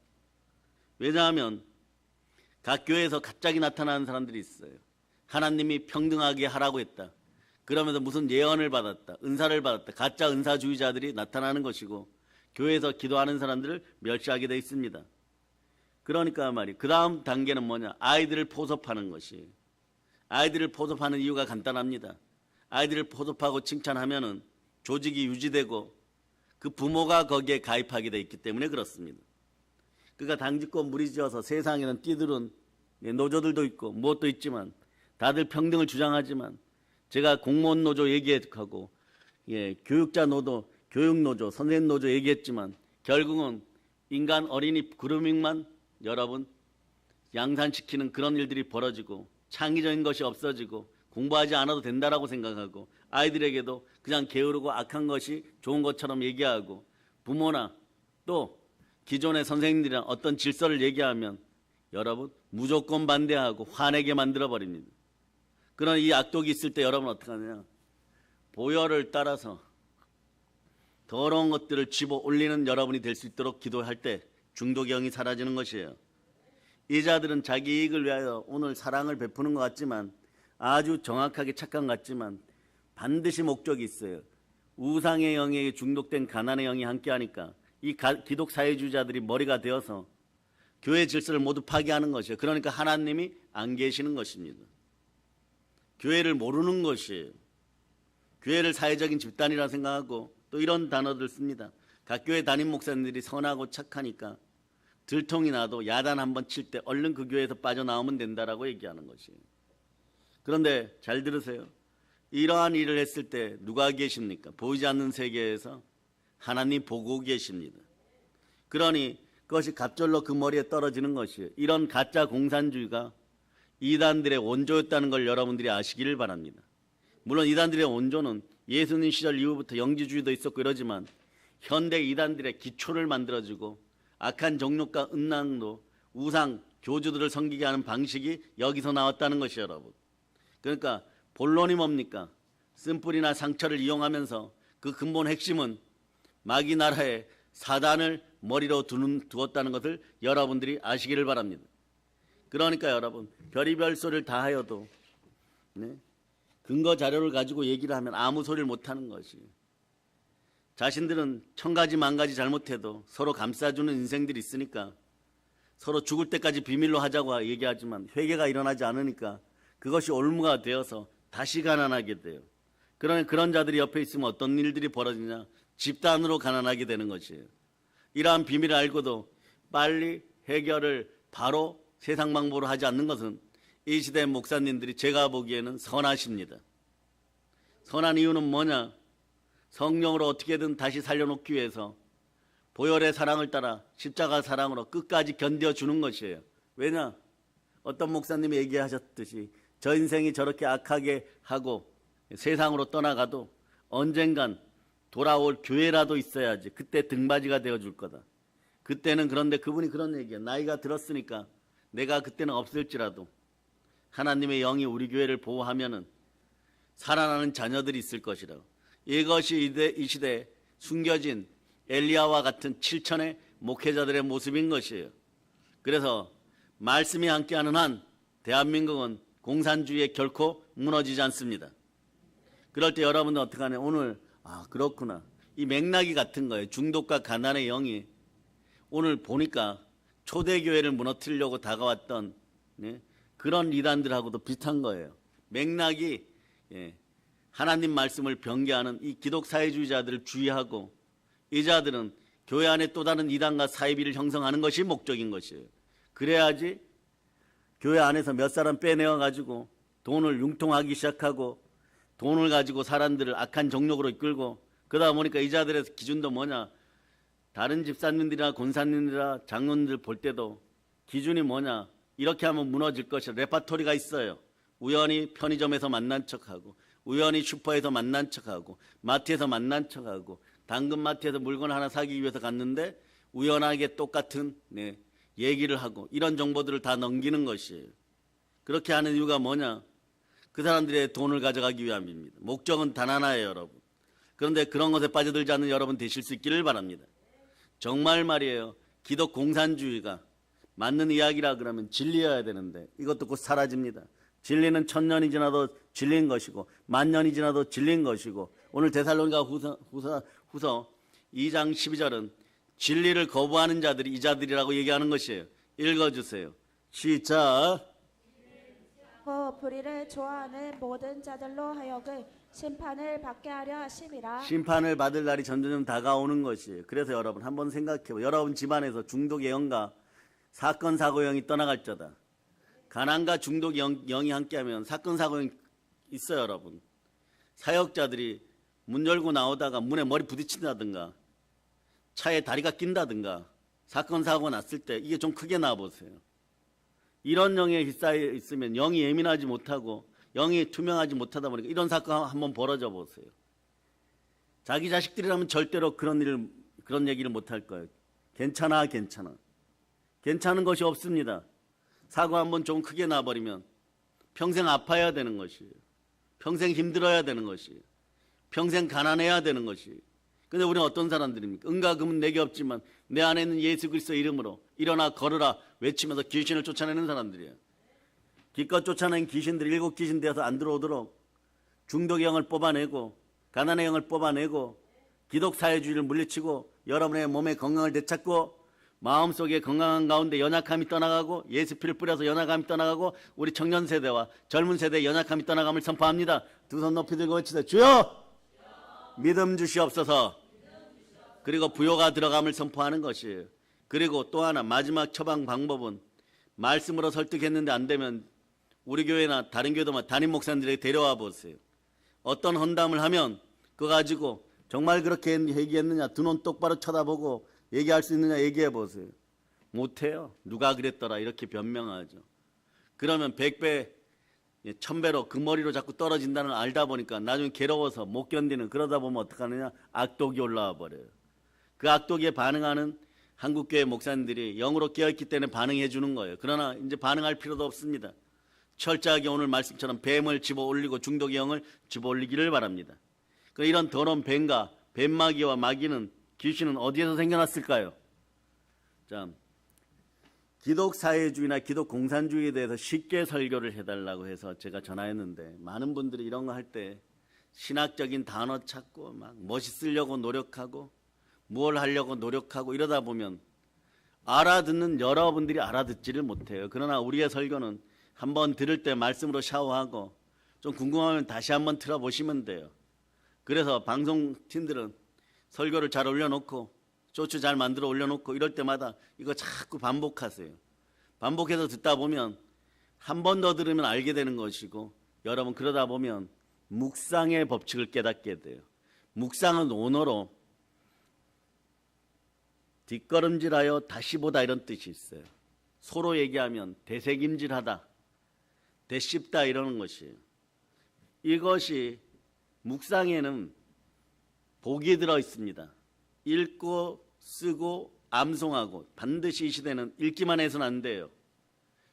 왜냐하면 각 교회에서 갑자기 나타나는 사람들이 있어요. 하나님이 평등하게 하라고 했다. 그러면서 무슨 예언을 받았다, 은사를 받았다, 가짜 은사주의자들이 나타나는 것이고 교회에서 기도하는 사람들을 멸시하게 돼 있습니다. 그러니까 말이 그 다음 단계는 뭐냐, 아이들을 포섭하는 것이에요. 아이들을 포섭하는 이유가 간단합니다. 아이들을 포섭하고 칭찬하면은 조직이 유지되고 그 부모가 거기에 가입하게 돼 있기 때문에 그렇습니다. 그러니까 당짓고 무리지어서 세상에는 띠들은 노조들도 있고 무엇도 있지만 다들 평등을 주장하지만 제가 공무원 노조 얘기하고 교육자 노조, 교육노조, 선생님 노조 얘기했지만 결국은 인간 어린이 그루밍만 여러분 양산시키는 그런 일들이 벌어지고 창의적인 것이 없어지고 공부하지 않아도 된다라고 생각하고 아이들에게도 그냥 게으르고 악한 것이 좋은 것처럼 얘기하고 부모나 또 기존의 선생님들이랑 어떤 질서를 얘기하면 여러분 무조건 반대하고 화내게 만들어 버립니다. 그런 이 악독이 있을 때 여러분 어떻게 하느냐? 보혈을 따라서 더러운 것들을 집어 올리는 여러분이 될 수 있도록 기도할 때 중독의 영이 사라지는 것이에요. 이 자들은 자기 이익을 위하여 오늘 사랑을 베푸는 것 같지만, 아주 정확하게 착한 것 같지만 반드시 목적이 있어요. 우상의 영에 중독된 가난의 영이 함께하니까 이 기독 사회주의자들이 머리가 되어서 교회 질서를 모두 파괴하는 것이에요. 그러니까 하나님이 안 계시는 것입니다. 교회를 모르는 것이에요. 교회를 사회적인 집단이라 생각하고 또 이런 단어들 씁니다. 각 교회 담임 목사님들이 선하고 착하니까 들통이 나도 야단 한번 칠 때 얼른 그 교회에서 빠져나오면 된다라고 얘기하는 것이에요. 그런데 잘 들으세요. 이러한 일을 했을 때 누가 계십니까? 보이지 않는 세계에서 하나님 보고 계십니다. 그러니 그것이 갑절로 그 머리에 떨어지는 것이에요. 이런 가짜 공산주의가 이단들의 원조였다는 걸 여러분들이 아시기를 바랍니다. 물론 이단들의 원조는 예수님 시절 이후부터 영지주의도 있었고 이러지만 현대 이단들의 기초를 만들어주고 악한 정욕과 음란도 우상 교주들을 섬기게 하는 방식이 여기서 나왔다는 것이에요, 여러분. 그러니까 본론이 뭡니까? 쓴뿌리나 상처를 이용하면서 그 근본 핵심은 마귀 나라에 사단을 머리로 두었다는 것을 여러분들이 아시기를 바랍니다. 그러니까 여러분, 별의별 소리를 다 하여도 근거 자료를 가지고 얘기를 하면 아무 소리를 못하는 것이, 자신들은 천가지 만가지 잘못해도 서로 감싸주는 인생들이 있으니까 서로 죽을 때까지 비밀로 하자고 얘기하지만 회개가 일어나지 않으니까 그것이 올무가 되어서 다시 가난하게 돼요. 그러니 그런 자들이 옆에 있으면 어떤 일들이 벌어지냐? 집단으로 가난하게 되는 것이에요. 이러한 비밀을 알고도 빨리 해결을 바로 세상 방법으로 하지 않는 것은 이 시대 목사님들이 제가 보기에는 선하십니다. 선한 이유는 뭐냐? 성령으로 어떻게든 다시 살려놓기 위해서 보혈의 사랑을 따라 십자가 사랑으로 끝까지 견뎌주는 것이에요. 왜냐? 어떤 목사님이 얘기하셨듯이 저 인생이 저렇게 악하게 하고 세상으로 떠나가도 언젠간 돌아올 교회라도 있어야지. 그때 등받이가 되어줄 거다. 그때는, 그런데 그분이 그런 얘기예요. 나이가 들었으니까 내가 그때는 없을지라도 하나님의 영이 우리 교회를 보호하면은 살아나는 자녀들이 있을 것이라고. 이것이 이 시대에 숨겨진 엘리야와 같은 7천의 목회자들의 모습인 것이에요. 그래서 말씀이 함께하는 한 대한민국은 공산주의에 결코 무너지지 않습니다. 그럴 때 여러분은 어떻게 하냐? 오늘 그렇구나. 이 맥락이 같은 거예요. 중독과 가난의 영이 오늘 보니까 초대교회를 무너뜨리려고 다가왔던 그런 이단들하고도 비슷한 거예요. 맥락이 하나님 말씀을 변개하는 이 기독 사회주의자들을 주의하고, 이 자들은 교회 안에 또 다른 이단과 사이비를 형성하는 것이 목적인 것이에요. 그래야지 교회 안에서 몇 사람 빼내어 가지고 돈을 융통하기 시작하고 돈을 가지고 사람들을 악한 정욕으로 이끌고, 그러다 보니까 이 자들의 기준도 뭐냐? 다른 집사님들이나 권사님들이나 장로님들 볼 때도 기준이 뭐냐? 이렇게 하면 무너질 것이라 레파토리가 있어요. 우연히 편의점에서 만난 척하고, 우연히 슈퍼에서 만난 척하고, 마트에서 만난 척하고, 당근마트에서 물건 하나 사기 위해서 갔는데 우연하게 똑같은 얘기를 하고, 이런 정보들을 다 넘기는 것이에요. 그렇게 하는 이유가 뭐냐? 그 사람들의 돈을 가져가기 위함입니다. 목적은 단 하나예요, 여러분. 그런데 그런 것에 빠져들지 않는 여러분 되실 수 있기를 바랍니다. 정말 말이에요. 기독 공산주의가 맞는 이야기라 그러면 진리여야 되는데 이것도 곧 사라집니다. 진리는 1000년이 지나도 진리인 것이고 10,000년이 지나도 진리인 것이고, 오늘 데살로니가 후서 2장 12절은 진리를 거부하는 자들이 이 자들이라고 얘기하는 것이에요. 읽어주세요. 시작. 불의를 좋아하는 모든 자들로 하여금 심판을 받게 하려 하심이라. 심판을 받을 날이 점점 다가오는 것이에요. 그래서 여러분 한번 생각해보세요. 여러분 집안에서 중독의 영과 사건 사고 영이 떠나갈저다. 가난과 중독 영이 함께하면 사건 사고 영이 있어요, 여러분. 사역자들이 문 열고 나오다가 문에 머리 부딪힌다든가 차에 다리가 낀다든가 사건 사고가 났을 때 이게 좀 크게 나와보세요. 이런 영에 휩싸여 있으면 영이 예민하지 못하고 영이 투명하지 못하다 보니까 이런 사건 한번 벌어져 보세요. 자기 자식들이라면 절대로 그런 얘기를 못할 거예요. 괜찮아. 괜찮은 것이 없습니다. 사고 한번 좀 크게 나버리면 평생 아파야 되는 것이에요. 평생 힘들어야 되는 것이에요. 평생 가난해야 되는 것이에요. 근데 우리는 어떤 사람들입니까? 은과 금은 내게 없지만 내 안에 있는 예수 그리스도 이름으로 일어나 걸으라 외치면서 귀신을 쫓아내는 사람들이에요. 기껏 쫓아낸 귀신들이 7 귀신 되어서 안 들어오도록 중독의 영을 뽑아내고 가난의 영을 뽑아내고 기독 사회주의를 물리치고 여러분의 몸의 건강을 되찾고 마음속에 건강한 가운데 연약함이 떠나가고 예수 피를 뿌려서 연약함이 떠나가고 우리 청년 세대와 젊은 세대의 연약함이 떠나감을 선포합니다. 두 손 높이 들고 외치되 주여 믿음 주시옵소서. 그리고 부요가 들어감을 선포하는 것이에요. 그리고 또 하나 마지막 처방 방법은 말씀으로 설득했는데 안 되면 우리 교회나 다른 교회도 담임 목사님들에게 데려와 보세요. 어떤 헌담을 하면 그거 가지고 정말 그렇게 얘기했느냐 두 눈 똑바로 쳐다보고 얘기할 수 있느냐 얘기해 보세요. 못해요. 누가 그랬더라 이렇게 변명하죠. 그러면 100배 1000배로 그 머리로 자꾸 떨어진다는 걸 알다 보니까 나중에 괴로워서 못 견디는, 그러다 보면 어떡하느냐, 악독이 올라와 버려요. 그 악독에 반응하는 한국교회 목사님들이 영으로 깨어있기 때문에 반응해 주는 거예요. 그러나 이제 반응할 필요도 없습니다. 철저하게 오늘 말씀처럼 뱀을 집어 올리고 중독의 영을 집어 올리기를 바랍니다. 이런 더러운 뱀과 뱀마귀와 마귀는, 귀신은 어디에서 생겨났을까요? 자, 기독 사회주의나 기독 공산주의에 대해서 쉽게 설교를 해달라고 해서 제가 전화했는데 많은 분들이 이런 거 할 때 신학적인 단어 찾고 막 멋있으려고 노력하고 뭘 하려고 노력하고 이러다 보면 알아듣는 여러분들이 알아듣지를 못해요. 그러나 우리의 설교는 한번 들을 때 말씀으로 샤워하고 좀 궁금하면 다시 한번 틀어보시면 돼요. 그래서 방송팀들은 설교를 잘 올려놓고 쇼츠 잘 만들어 올려놓고 이럴 때마다 이거 자꾸 반복하세요. 반복해서 듣다 보면 한 번 더 들으면 알게 되는 것이고, 여러분 그러다 보면 묵상의 법칙을 깨닫게 돼요. 묵상은 원어로 뒷걸음질하여 다시 보다 이런 뜻이 있어요. 소로 얘기하면 되새김질하다, 되씹다 이러는 것이에요. 이것이 묵상에는 복이 들어 있습니다. 읽고 쓰고 암송하고, 반드시 이 시대는 읽기만 해서는 안 돼요.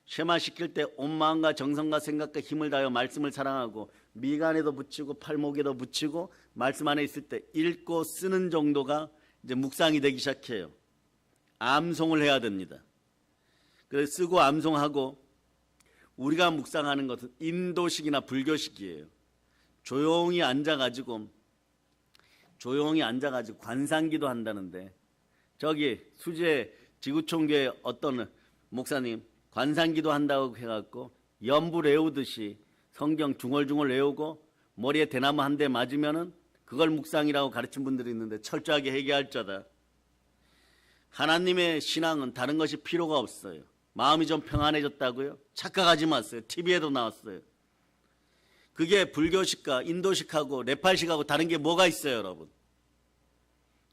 쉐마 시킬 때 온 마음과 정성과 생각과 힘을 다하여 말씀을 사랑하고 미간에도 붙이고 팔목에도 붙이고 말씀 안에 있을 때 읽고 쓰는 정도가 이제 묵상이 되기 시작해요. 암송을 해야 됩니다. 그래서 쓰고 암송하고, 우리가 묵상하는 것은 인도식이나 불교식이에요. 조용히 앉아가지고 관상기도 한다는데, 저기 수제 지구촌교회 어떤 목사님 관상기도 한다고 해갖고 연불 외우듯이 성경 중얼중얼 외우고 머리에 대나무 한 대 맞으면은 그걸 묵상이라고 가르친 분들이 있는데 철저하게 회개할 자다. 하나님의 신앙은 다른 것이 필요가 없어요. 마음이 좀 평안해졌다고요? 착각하지 마세요. TV에도 나왔어요. 그게 불교식과 인도식하고 네팔식하고 다른 게 뭐가 있어요, 여러분?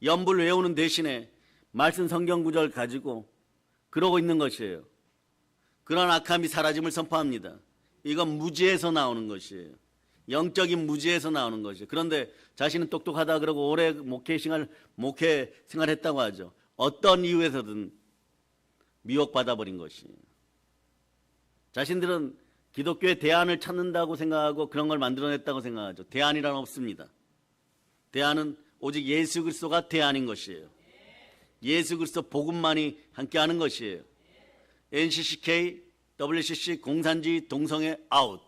연불 외우는 대신에 말씀 성경 구절 가지고 그러고 있는 것이에요. 그런 악함이 사라짐을 선포합니다. 이건 무지에서 나오는 것이에요. 영적인 무지에서 나오는 것이에요. 그런데 자신은 똑똑하다 그러고 오래 목회 생활했다고 하죠. 어떤 이유에서든 미혹받아 버린 것이에요. 자신들은 기독교의 대안을 찾는다고 생각하고 그런 걸 만들어냈다고 생각하죠. 대안이란 없습니다. 대안은 오직 예수 그리스도가 대안인 것이에요. 예수 그리스도 복음만이 함께하는 것이에요. NCCK, WCC, 공산주의, 동성애 아웃.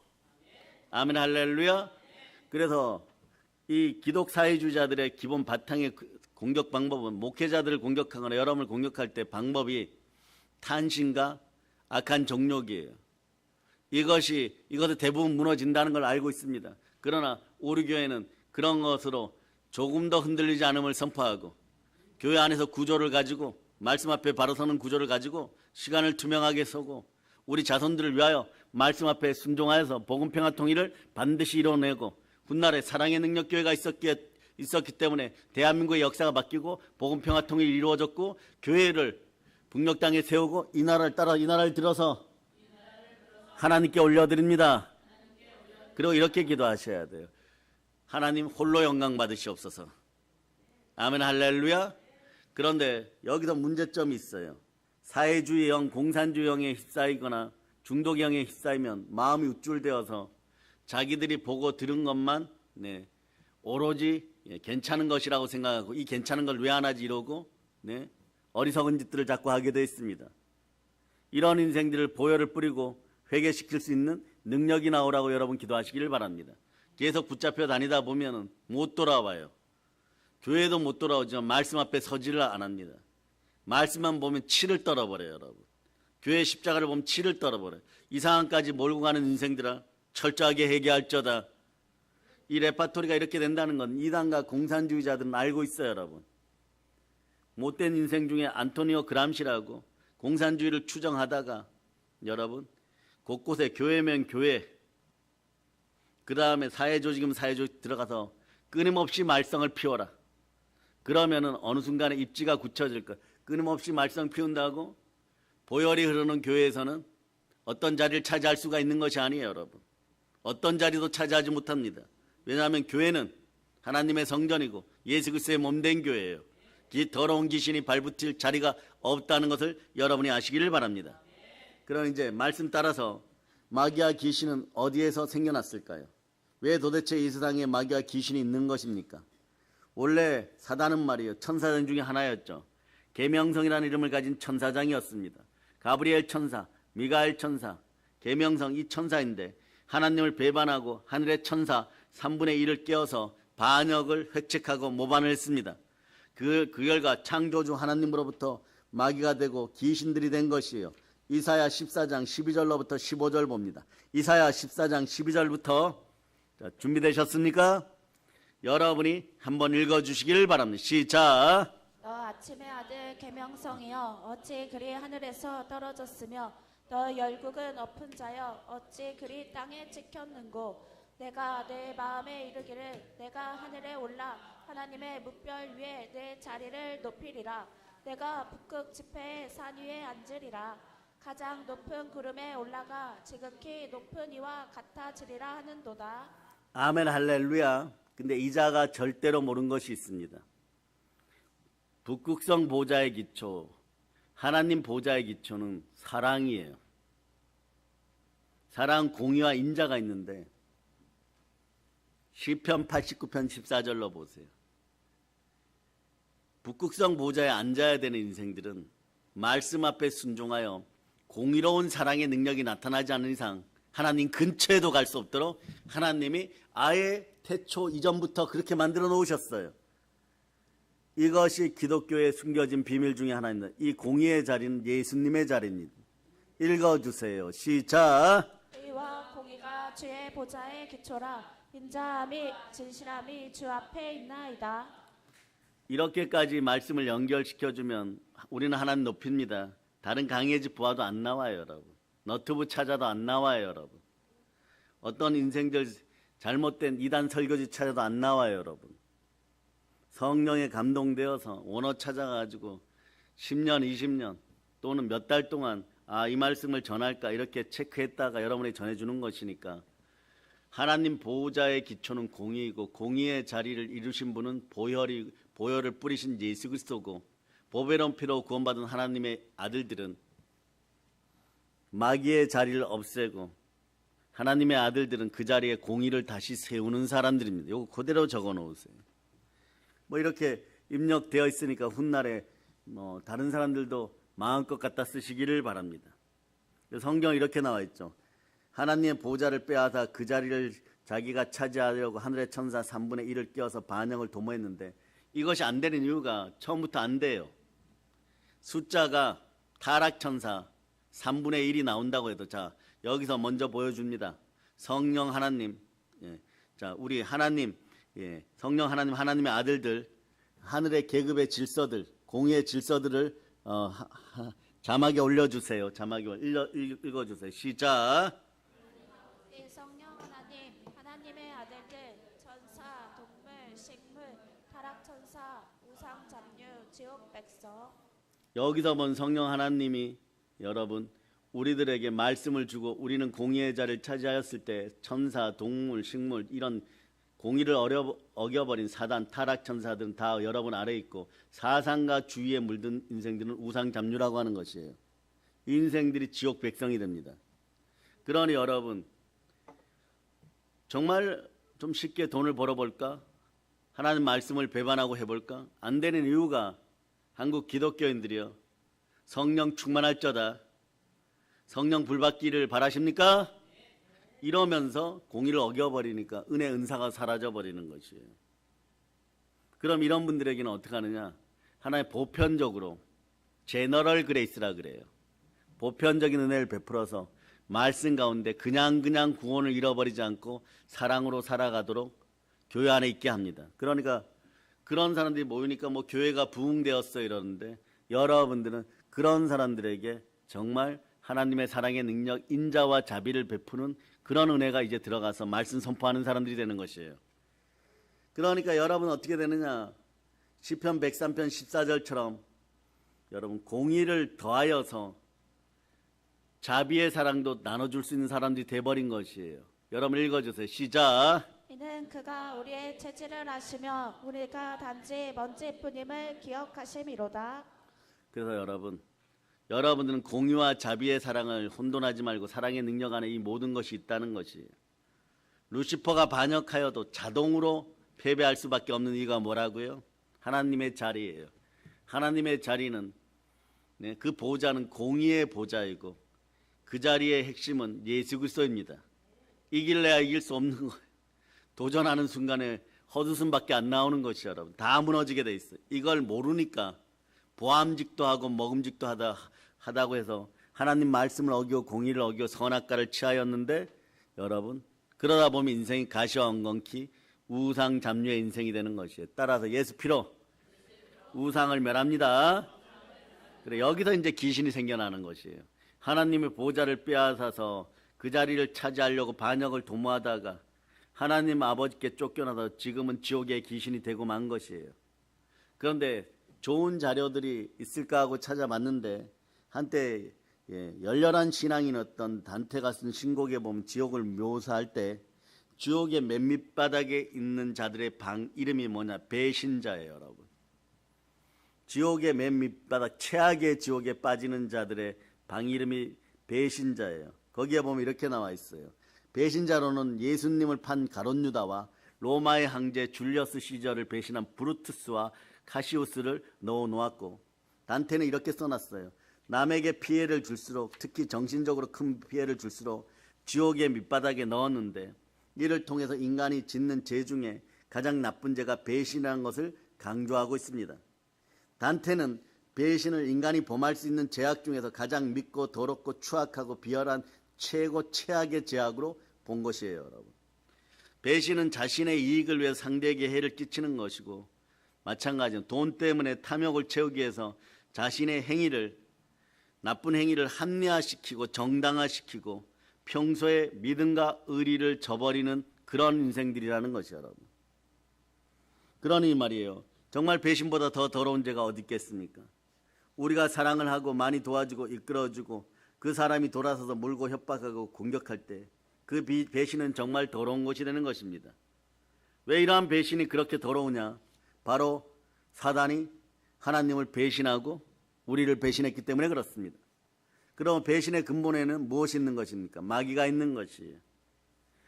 아멘 할렐루야. 그래서 이 기독 사회주의자들의 기본 바탕의 공격 방법은, 목회자들을 공격하거나 여러분을 공격할 때 방법이 탄신과 악한 정욕이에요. 이것이 대부분 무너진다는 걸 알고 있습니다. 그러나 우리 교회는 그런 것으로 조금 더 흔들리지 않음을 선포하고, 교회 안에서 구조를 가지고, 말씀 앞에 바로 서는 구조를 가지고 시간을 투명하게 서고, 우리 자손들을 위하여 말씀 앞에 순종하여서 복음 평화 통일을 반드시 이뤄내고, 훗날에 사랑의 능력 교회가 있었기 때문에 대한민국의 역사가 바뀌고 복음 평화 통일이 이루어졌고, 교회를 북녘 땅에 세우고 이 나라를 따라 이 나라를 들어서 하나님께 올려드립니다. 그리고 이렇게 기도하셔야 돼요. 하나님 홀로 영광 받으시옵소서. 아멘 할렐루야. 그런데 여기서 문제점이 있어요. 사회주의형, 공산주의형에 휩싸이거나 중독형에 휩싸이면 마음이 우쭐대어서 자기들이 보고 들은 것만 오로지 괜찮은 것이라고 생각하고 이 괜찮은 걸 왜 안 하지 이러고 어리석은 짓들을 자꾸 하게 되어 있습니다. 이런 인생들을 보혈을 뿌리고 회개시킬 수 있는 능력이 나오라고 여러분 기도하시기를 바랍니다. 계속 붙잡혀 다니다 보면 못 돌아와요. 교회도 못 돌아오지만 말씀 앞에 서지를 안 합니다. 말씀만 보면 치를 떨어버려요, 여러분. 교회 십자가를 보면 치를 떨어버려요. 이 상황까지 몰고 가는 인생들아 철저하게 회개할저다. 이 레파토리가 이렇게 된다는 건 이단과 공산주의자들은 알고 있어요, 여러분. 못된 인생 중에 안토니오 그람시라고 공산주의를 추정하다가 여러분 곳곳에 교회면 교회, 그 다음에 사회조직이면 사회조직 들어가서 끊임없이 말썽을 피워라. 그러면은 어느 순간에 입지가 굳혀질 것. 끊임없이 말썽 피운다고 보혈이 흐르는 교회에서는 어떤 자리를 차지할 수가 있는 것이 아니에요, 여러분. 어떤 자리도 차지하지 못합니다. 왜냐하면 교회는 하나님의 성전이고 예수 그리스도의 몸된 교회예요. 더러운 귀신이 발붙일 자리가 없다는 것을 여러분이 아시기를 바랍니다. 그럼 이제 말씀 따라서 마귀와 귀신은 어디에서 생겨났을까요? 왜 도대체 이 세상에 마귀와 귀신이 있는 것입니까? 원래 사단은 말이에요, 천사장 중에 하나였죠. 계명성이라는 이름을 가진 천사장이었습니다. 가브리엘 천사, 미가엘 천사, 계명성 이 천사인데 하나님을 배반하고 하늘의 천사 3분의 1을 깨어서 반역을 획책하고 모반을 했습니다. 그 결과 창조주 하나님으로부터 마귀가 되고 귀신들이 된 것이에요. 이사야 14장 12절로부터 15절 봅니다. 이사야 14장 12절부터 준비되셨습니까? 여러분이 한번 읽어주시길 바랍니다. 시작. 너 아침의 아들 계명성이여 어찌 그리 하늘에서 떨어졌으며 너 열국은 엎은 자여 어찌 그리 땅에 찍혔는고 내가 내 마음에 이르기를 내가 하늘에 올라 하나님의 묵별 위에 내 자리를 높이리라. 내가 북극 지폐의 산 위에 앉으리라. 가장 높은 구름에 올라가 지극히 높은 이와 같아지리라 하는도다. 아멘 할렐루야. 근데 이자가 절대로 모르는 것이 있습니다. 북극성 보좌의 기초, 하나님 보좌의 기초는 사랑이에요. 사랑, 공의와 인자가 있는데 시편 89편 14절로 보세요. 북극성 보좌에 앉아야 되는 인생들은 말씀 앞에 순종하여 공의로운 사랑의 능력이 나타나지 않는 이상 하나님 근처에도 갈 수 없도록 하나님이 아예 태초 이전부터 그렇게 만들어 놓으셨어요. 이것이 기독교의 숨겨진 비밀 중에 하나입니다. 이 공의의 자리는 예수님의 자리입니다. 읽어주세요. 시작. 의와 공의가 주의 보좌의 기초라. 인자함이 진실함이 주 앞에 있나이다. 이렇게까지 말씀을 연결시켜주면 우리는 하나님 높입니다. 다른 강의집 보아도 안 나와요, 여러분. 너튜브 찾아도 안 나와요, 여러분. 어떤 인생들 잘못된 이단 설교지 찾아도 안 나와요, 여러분. 성령에 감동되어서 원어 찾아가지고 10년, 20년 또는 몇 달 동안 이 말씀을 전할까 이렇게 체크했다가 여러분이 전해주는 것이니까 하나님 보호자의 기초는 공의이고 공의의 자리를 이루신 분은 보혈을 뿌리신 예수 그리스도고 보배로운 피로 구원받은 하나님의 아들들은 마귀의 자리를 없애고 하나님의 아들들은 그 자리에 공의를 다시 세우는 사람들입니다. 이거 그대로 적어 놓으세요. 뭐 이렇게 입력되어 있으니까 훗날에 다른 사람들도 마음껏 갖다 쓰시기를 바랍니다. 성경에 이렇게 나와 있죠. 하나님의 보좌를 빼앗아 그 자리를 자기가 차지하려고 하늘의 천사 3분의 1을 끼워서 반역을 도모했는데 이것이 안 되는 이유가 처음부터 안 돼요. 숫자가 타락천사 3분의 1이 나온다고 해도 자 여기서 먼저 보여줍니다. 성령 하나님, 자 우리 하나님, 성령 하나님, 하나님의 아들들, 하늘의 계급의 질서들, 공의의 질서들을 자막에 올려주세요. 자막에 읽어주세요. 시작. 이 성령 하나님, 하나님의 아들들, 천사, 동물, 식물, 타락천사, 우상 잡류, 지옥 백성. 여기서 본 성령 하나님이 여러분 우리들에게 말씀을 주고 우리는 공의의 자를 차지하였을 때 천사, 동물, 식물 이런 공의를 어겨버린 사단, 타락천사들은 다 여러분 아래에 있고 사상과 주의에 물든 인생들은 우상잡류라고 하는 것이에요. 이 인생들이 지옥 백성이 됩니다. 그러니 여러분 정말 좀 쉽게 돈을 벌어볼까? 하나님 말씀을 배반하고 해볼까? 안 되는 이유가 한국 기독교인들이요. 성령 충만할저다. 성령 불받기를 바라십니까? 이러면서 공의를 어겨버리니까 은혜 은사가 사라져버리는 것이에요. 그럼 이런 분들에게는 어떻게 하느냐? 하나의 보편적으로 제너럴 그레이스라 그래요. 보편적인 은혜를 베풀어서 말씀 가운데 그냥 구원을 잃어버리지 않고 사랑으로 살아가도록 교회 안에 있게 합니다. 그러니까 그런 사람들이 모이니까 뭐 교회가 부흥되었어 이러는데 여러분들은 그런 사람들에게 정말 하나님의 사랑의 능력, 인자와 자비를 베푸는 그런 은혜가 이제 들어가서 말씀 선포하는 사람들이 되는 것이에요. 그러니까 여러분 어떻게 되느냐? 시편 103편 14절처럼 여러분 공의를 더하여서 자비의 사랑도 나눠줄 수 있는 사람들이 돼버린 것이에요. 여러분 읽어주세요. 시작. 이는 그가 우리의 체질을 아시며 우리가 단지 먼지뿐임을 기억하심이로다. 그래서 여러분들은 공의와 자비의 사랑을 혼돈하지 말고 사랑의 능력 안에 이 모든 것이 있다는 것이에요. 루시퍼가 반역하여도 자동으로 패배할 수밖에 없는 이유가 뭐라고요? 하나님의 자리예요. 하나님의 자리는 그 보좌는 공의의 보좌이고 그 자리의 핵심은 예수 그리스도입니다. 이길래야 이길 수 없는 거예요. 도전하는 순간에 헛웃음밖에 안 나오는 것이 여러분 다 무너지게 돼 있어요. 이걸 모르니까 보암직도 하고 먹음직도 하다고 해서 하나님 말씀을 어기고 공의를 어기고 선악과를 취하였는데 여러분 그러다 보면 인생이 가시와 엉겅퀴 우상 잡류의 인생이 되는 것이에요. 따라서 예수 피로 우상을 멸합니다. 그래 여기서 이제 귀신이 생겨나는 것이에요. 하나님의 보좌를 빼앗아서 그 자리를 차지하려고 반역을 도모하다가 하나님 아버지께 쫓겨나서 지금은 지옥의 귀신이 되고 만 것이에요. 그런데 좋은 자료들이 있을까 하고 찾아봤는데 한때 열렬한 신앙인이었던 단테가 쓴 신곡에 보면 지옥을 묘사할 때 지옥의 맨 밑바닥에 있는 자들의 방 이름이 뭐냐? 배신자예요, 여러분. 지옥의 맨 밑바닥 최악의 지옥에 빠지는 자들의 방 이름이 배신자예요. 거기에 보면 이렇게 나와 있어요. 배신자로는 예수님을 판 가룟 유다와 로마의 황제 줄리어스 시저를 배신한 브루투스와 카시우스를 넣어 놓았고 단테는 이렇게 써놨어요. 남에게 피해를 줄수록 특히 정신적으로 큰 피해를 줄수록 지옥의 밑바닥에 넣었는데 이를 통해서 인간이 짓는 죄 중에 가장 나쁜 죄가 배신이라는 것을 강조하고 있습니다. 단테는 배신을 인간이 범할 수 있는 죄악 중에서 가장 밉고 더럽고 추악하고 비열한 최고 최악의 죄악으로 본 것이에요, 여러분. 배신은 자신의 이익을 위해 상대에게 해를 끼치는 것이고 마찬가지로 돈 때문에 탐욕을 채우기 위해서 자신의 행위를 나쁜 행위를 합리화시키고 정당화시키고 평소에 믿음과 의리를 저버리는 그런 인생들이라는 것이에요, 여러분. 그러니 말이에요. 정말 배신보다 더 더러운 죄가 어디 있겠습니까? 우리가 사랑을 하고 많이 도와주고 이끌어주고 그 사람이 돌아서서 물고 협박하고 공격할 때 그 배신은 정말 더러운 것이 되는 것입니다. 왜 이러한 배신이 그렇게 더러우냐? 바로 사단이 하나님을 배신하고 우리를 배신했기 때문에 그렇습니다. 그럼 배신의 근본에는 무엇이 있는 것입니까? 마귀가 있는 것이에요.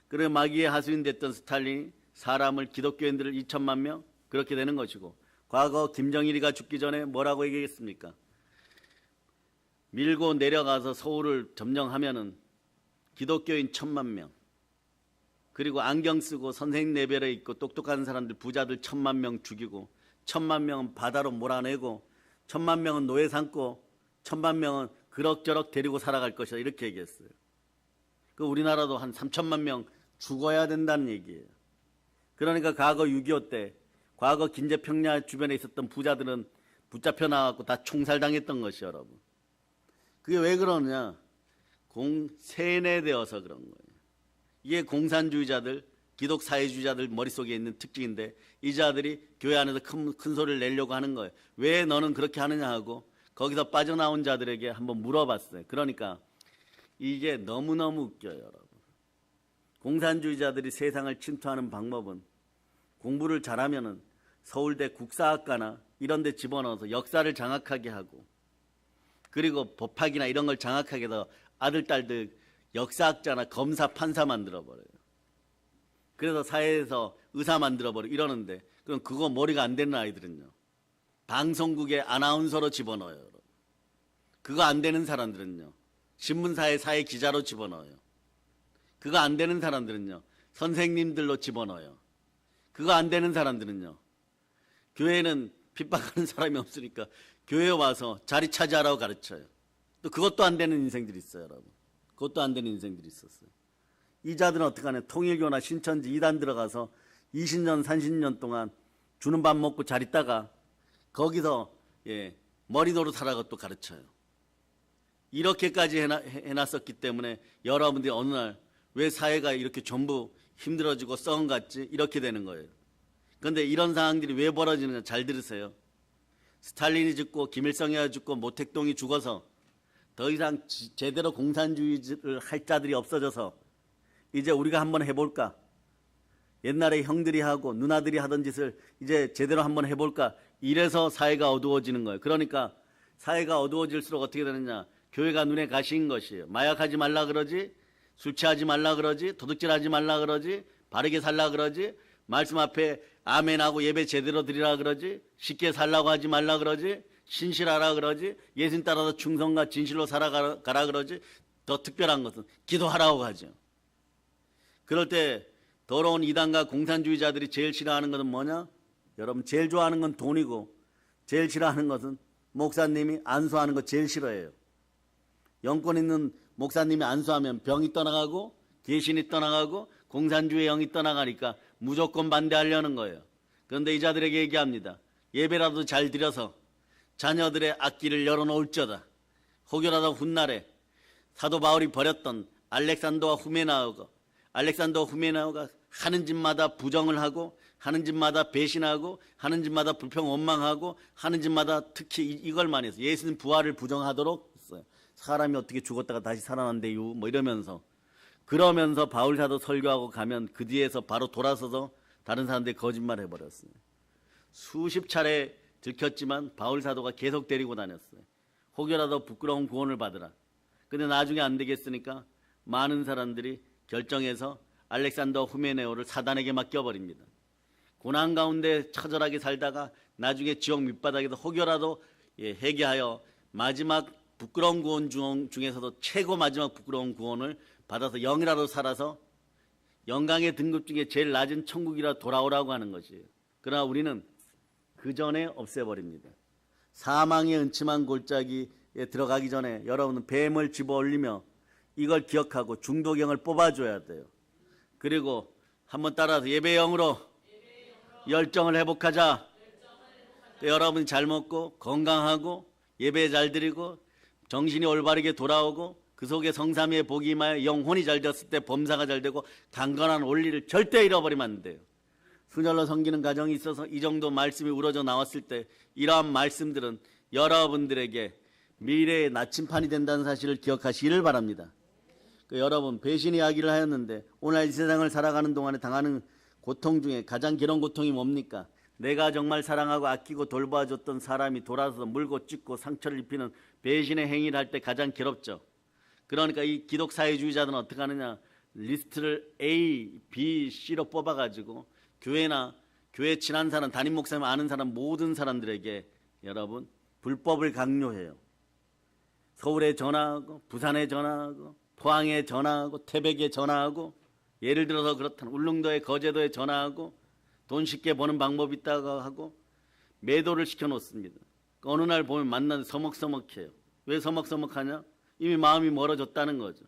그래 마귀의 하수인 됐던 스탈린이 사람을 기독교인들을 2천만 명 그렇게 되는 것이고 과거 김정일이가 죽기 전에 뭐라고 얘기했습니까? 밀고 내려가서 서울을 점령하면은 기독교인 1,000만 명 그리고 안경 쓰고 선생님 레벨에 있고 똑똑한 사람들 부자들 1,000만 명 죽이고 1,000만 명은 바다로 몰아내고 1,000만 명은 노예 삼고 1,000만 명은 그럭저럭 데리고 살아갈 것이다 이렇게 얘기했어요. 그 우리나라도 한 3,000만 명 죽어야 된다는 얘기예요. 그러니까 과거 6.25 때 과거 긴제평야 주변에 있었던 부자들은 붙잡혀 나가고 다 총살당했던 것이 여러분. 그게 왜 그러느냐? 세뇌되어서 그런 거예요. 이게 공산주의자들, 기독사회주의자들 머릿속에 있는 특징인데 이 자들이 교회 안에서 큰 소리를 내려고 하는 거예요. 왜 너는 그렇게 하느냐 하고 거기서 빠져나온 자들에게 한번 물어봤어요. 그러니까 이게 너무너무 웃겨요, 여러분. 공산주의자들이 세상을 침투하는 방법은 공부를 잘하면은 서울대 국사학과나 이런 데 집어넣어서 역사를 장악하게 하고, 그리고 법학이나 이런 걸 장악하게 해서 아들, 딸들 역사학자나 검사, 판사 만들어버려요. 그래서 사회에서 의사 만들어버리고 이러는데, 그럼 그거 머리가 안 되는 아이들은요, 방송국의 아나운서로 집어넣어요. 여러분. 그거 안 되는 사람들은요, 신문사의 사회 기자로 집어넣어요. 그거 안 되는 사람들은요, 선생님들로 집어넣어요. 그거 안 되는 사람들은요, 교회는 핍박하는 사람이 없으니까 교회에 와서 자리 차지하라고 가르쳐요. 또 그것도 안 되는 인생들이 있어요, 여러분. 그것도 안 되는 인생들이 있었어요. 이 자들은 어떻게 하냐, 통일교나 신천지 이단 들어가서 20년, 30년 동안 주는 밥 먹고 잘 있다가 거기서 머리 노릇 하라고 또 가르쳐요. 이렇게까지 해놨었기 때문에 여러분들이 어느 날 왜 사회가 이렇게 전부 힘들어지고 썩은 같지? 이렇게 되는 거예요. 그런데 이런 상황들이 왜 벌어지는가 잘 들으세요. 스탈린이 죽고 김일성이 죽고 모택동이 죽어서 더 이상 제대로 공산주의를 할 자들이 없어져서 이제 우리가 한번 해볼까? 옛날에 형들이 하고 누나들이 하던 짓을 이제 제대로 한번 해볼까? 이래서 사회가 어두워지는 거예요. 그러니까 사회가 어두워질수록 어떻게 되느냐? 교회가 눈에 가시인 것이에요. 마약하지 말라 그러지, 술 취하지 말라 그러지, 도둑질하지 말라 그러지, 바르게 살라 그러지, 말씀 앞에 아멘하고 예배 제대로 드리라 그러지, 쉽게 살라고 하지 말라 그러지, 신실하라 그러지, 예수님 따라서 충성과 진실로 살아가라 그러지, 더 특별한 것은 기도하라고 하죠. 그럴 때 더러운 이단과 공산주의자들이 제일 싫어하는 것은 뭐냐? 여러분, 제일 좋아하는 건 돈이고 제일 싫어하는 것은 목사님이 안수하는 거 제일 싫어해요. 영권 있는 목사님이 안수하면 병이 떠나가고 귀신이 떠나가고 공산주의 영이 떠나가니까 무조건 반대하려는 거예요. 그런데 이 자들에게 얘기합니다. 예배라도 잘 드려서 자녀들의 앞길을 열어놓을지어다. 혹여라도 훗날에 사도 바울이 버렸던 알렉산더와 후메나오가 하는 짓마다 부정을 하고, 하는 짓마다 배신하고, 하는 짓마다 불평 원망하고, 하는 짓마다 특히 이걸만 해서 예수님 부활을 부정하도록 했어요. 사람이 어떻게 죽었다가 다시 살아난대요 뭐 이러면서, 그러면서 바울 사도 설교하고 가면 그 뒤에서 바로 돌아서서 다른 사람들이 거짓말 해버렸어요. 수십 차례 들켰지만 바울 사도가 계속 데리고 다녔어요. 혹여라도 부끄러운 구원을 받으라. 근데 나중에 안 되겠으니까 많은 사람들이 결정해서 알렉산더 후메네오를 사단에게 맡겨버립니다. 고난 가운데 처절하게 살다가 나중에 지옥 밑바닥에서 혹여라도 회개하여 마지막 부끄러운 구원 중에서도 최고 마지막 부끄러운 구원을 받아서 영이라도 살아서 영광의 등급 중에 제일 낮은 천국이라 돌아오라고 하는 것이에요. 그러나 우리는 그 전에 없애버립니다. 사망의 은침한 골짜기에 들어가기 전에 여러분은 뱀을 집어 올리며 이걸 기억하고 중도경을 뽑아줘야 돼요. 그리고 한번 따라서 예배영으로 열정을 회복하자. 여러분이 잘 먹고 건강하고 예배 잘 드리고 정신이 올바르게 돌아오고 그 속에 성삼위의 복이 임하여 영혼이 잘 되었을 때 범사가 잘 되고 강건한 원리를 절대 잃어버리면 안 돼요. 순혈로 섬기는 가정이 있어서 이 정도 말씀이 우러져 나왔을 때 이러한 말씀들은 여러분들에게 미래의 나침판이 된다는 사실을 기억하시기를 바랍니다. 여러분, 배신 이야기를 하였는데 오늘 이 세상을 살아가는 동안에 당하는 고통 중에 가장 괴로운 고통이 뭡니까? 내가 정말 사랑하고 아끼고 돌봐줬던 사람이 돌아서 물고 찢고 상처를 입히는 배신의 행위를 할 때 가장 괴롭죠. 그러니까 이 기독사회주의자들은 어떻게 하느냐, 리스트를 A, B, C로 뽑아가지고 교회나 교회 친한 사람, 담임 목사님 아는 사람 모든 사람들에게 여러분 불법을 강요해요. 서울에 전화하고 부산에 전화하고 포항에 전화하고 태백에 전화하고, 예를 들어서 그렇다면 울릉도에 거제도에 전화하고 돈 쉽게 버는 방법이 있다고 하고 매도를 시켜놓습니다. 어느 날 보면 만나서 서먹서먹해요. 왜 서먹서먹하냐? 이미 마음이 멀어졌다는 거죠.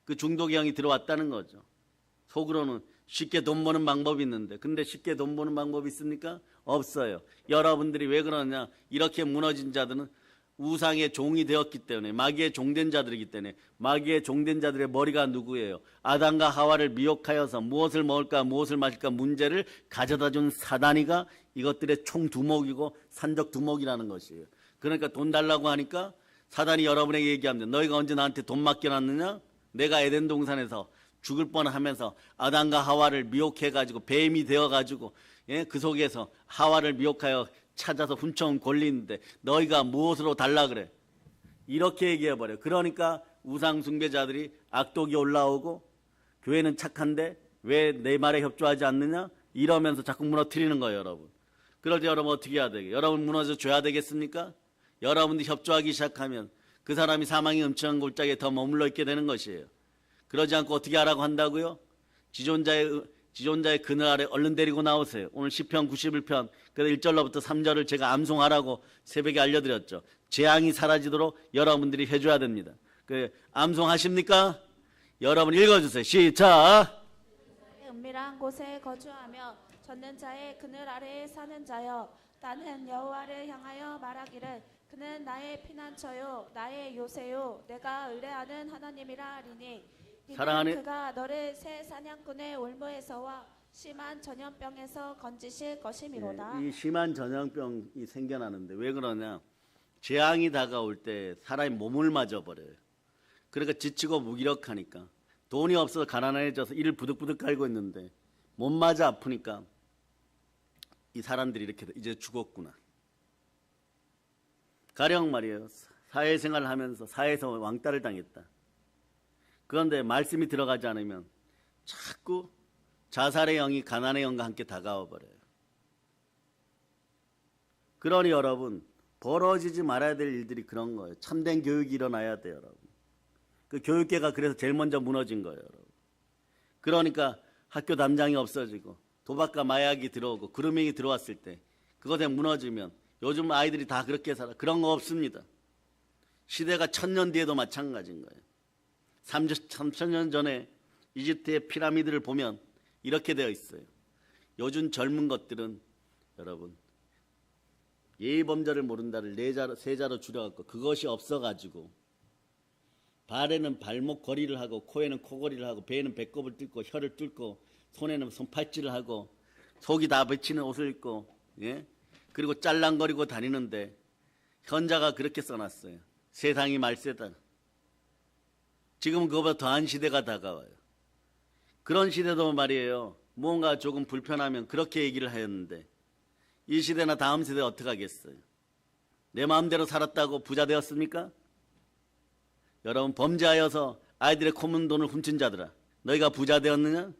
그 중독의 영이 들어왔다는 거죠. 속으로는 쉽게 돈 버는 방법이 있는데, 근데 쉽게 돈 버는 방법이 있습니까? 없어요. 여러분들이 왜 그러냐? 이렇게 무너진 자들은 우상의 종이 되었기 때문에, 마귀의 종된 자들이기 때문에. 마귀의 종된 자들의 머리가 누구예요? 아담과 하와를 미혹하여서 무엇을 먹을까 무엇을 마실까 문제를 가져다 준 사단이가 이것들의 총두목이고 산적 두목이라는 것이에요. 그러니까 돈 달라고 하니까 사단이 여러분에게 얘기합니다. 너희가 언제 나한테 돈 맡겨놨느냐? 내가 에덴 동산에서 죽을 뻔하면서 아담과 하와를 미혹해가지고 뱀이 되어가지고 예? 그 속에서 하와를 미혹하여 찾아서 훔쳐온 권리인데 너희가 무엇으로 달라 그래? 이렇게 얘기해버려요. 그러니까 우상 숭배자들이 악독이 올라오고 교회는 착한데 왜 내 말에 협조하지 않느냐? 이러면서 자꾸 무너뜨리는 거예요, 여러분. 그럴 때 여러분 어떻게 해야 되겠어요? 여러분 무너져 줘야 되겠습니까? 여러분들이 협조하기 시작하면 그 사람이 사망의 음침한 골짜기에 더 머물러 있게 되는 것이에요. 그러지 않고 어떻게 하라고 한다고요? 지존자의 그늘 아래 얼른 데리고 나오세요. 오늘 시편 91편 그래서 1절로부터 3절을 제가 암송하라고 새벽에 알려드렸죠. 재앙이 사라지도록 여러분들이 해줘야 됩니다. 암송하십니까? 여러분 읽어주세요. 시작. 은밀한 곳에 거주하며 젖는 자의 그늘 아래에 사는 자여, 나는 여호와를 향하여 말하기를 그는 나의 피난처요 나의 요새요 내가 의뢰하는 하나님이라 하리니 이는 사랑하는 그가 너를 새 사냥꾼의 올무에서와 심한 전염병에서 건지실 것이미로다. 이 심한 전염병이 생겨나는데 왜 그러냐? 재앙이 다가올 때 사람이 몸을 맞아버려요. 그러니까 지치고 무기력하니까 돈이 없어서 가난해져서 이를 부득부득 깔고 있는데 못 맞아 아프니까 이 사람들이 이렇게 이제 죽었구나. 가령 말이에요. 사회생활을 하면서 사회에서 왕따를 당했다. 그런데 말씀이 들어가지 않으면 자꾸 자살의 영이 가난의 영과 함께 다가와 버려요. 그러니 여러분 벌어지지 말아야 될 일들이 그런 거예요. 참된 교육이 일어나야 돼요, 여러분. 그 교육계가 그래서 제일 먼저 무너진 거예요, 여러분. 그러니까 학교 담장이 없어지고 도박과 마약이 들어오고 그루밍이 들어왔을 때 그것에 무너지면 요즘 아이들이 다 그렇게 살아. 그런 거 없습니다. 시대가 1000년 뒤에도 마찬가지인 거예요. 3000년 전에 이집트의 피라미드를 보면 이렇게 되어 있어요. 요즘 젊은 것들은 여러분 예의범절을 모른다를 세자로 줄여갖고 그것이 없어가지고 발에는 발목 거리를 하고 코에는 코걸이를 하고 배에는 배꼽을 뚫고 혀를 뚫고 손에는 손팔찌를 하고 속이 다 비치는 옷을 입고 예? 그리고 짤랑거리고 다니는데 현자가 그렇게 써놨어요. 세상이 말세다. 지금은 그거보다 더한 시대가 다가와요. 그런 시대도 말이에요. 무언가 조금 불편하면 그렇게 얘기를 하였는데 이 시대나 다음 세대 어떻게 하겠어요? 내 마음대로 살았다고 부자 되었습니까? 여러분 범죄하여서 아이들의 코문 돈을 훔친 자들아, 너희가 부자 되었느냐?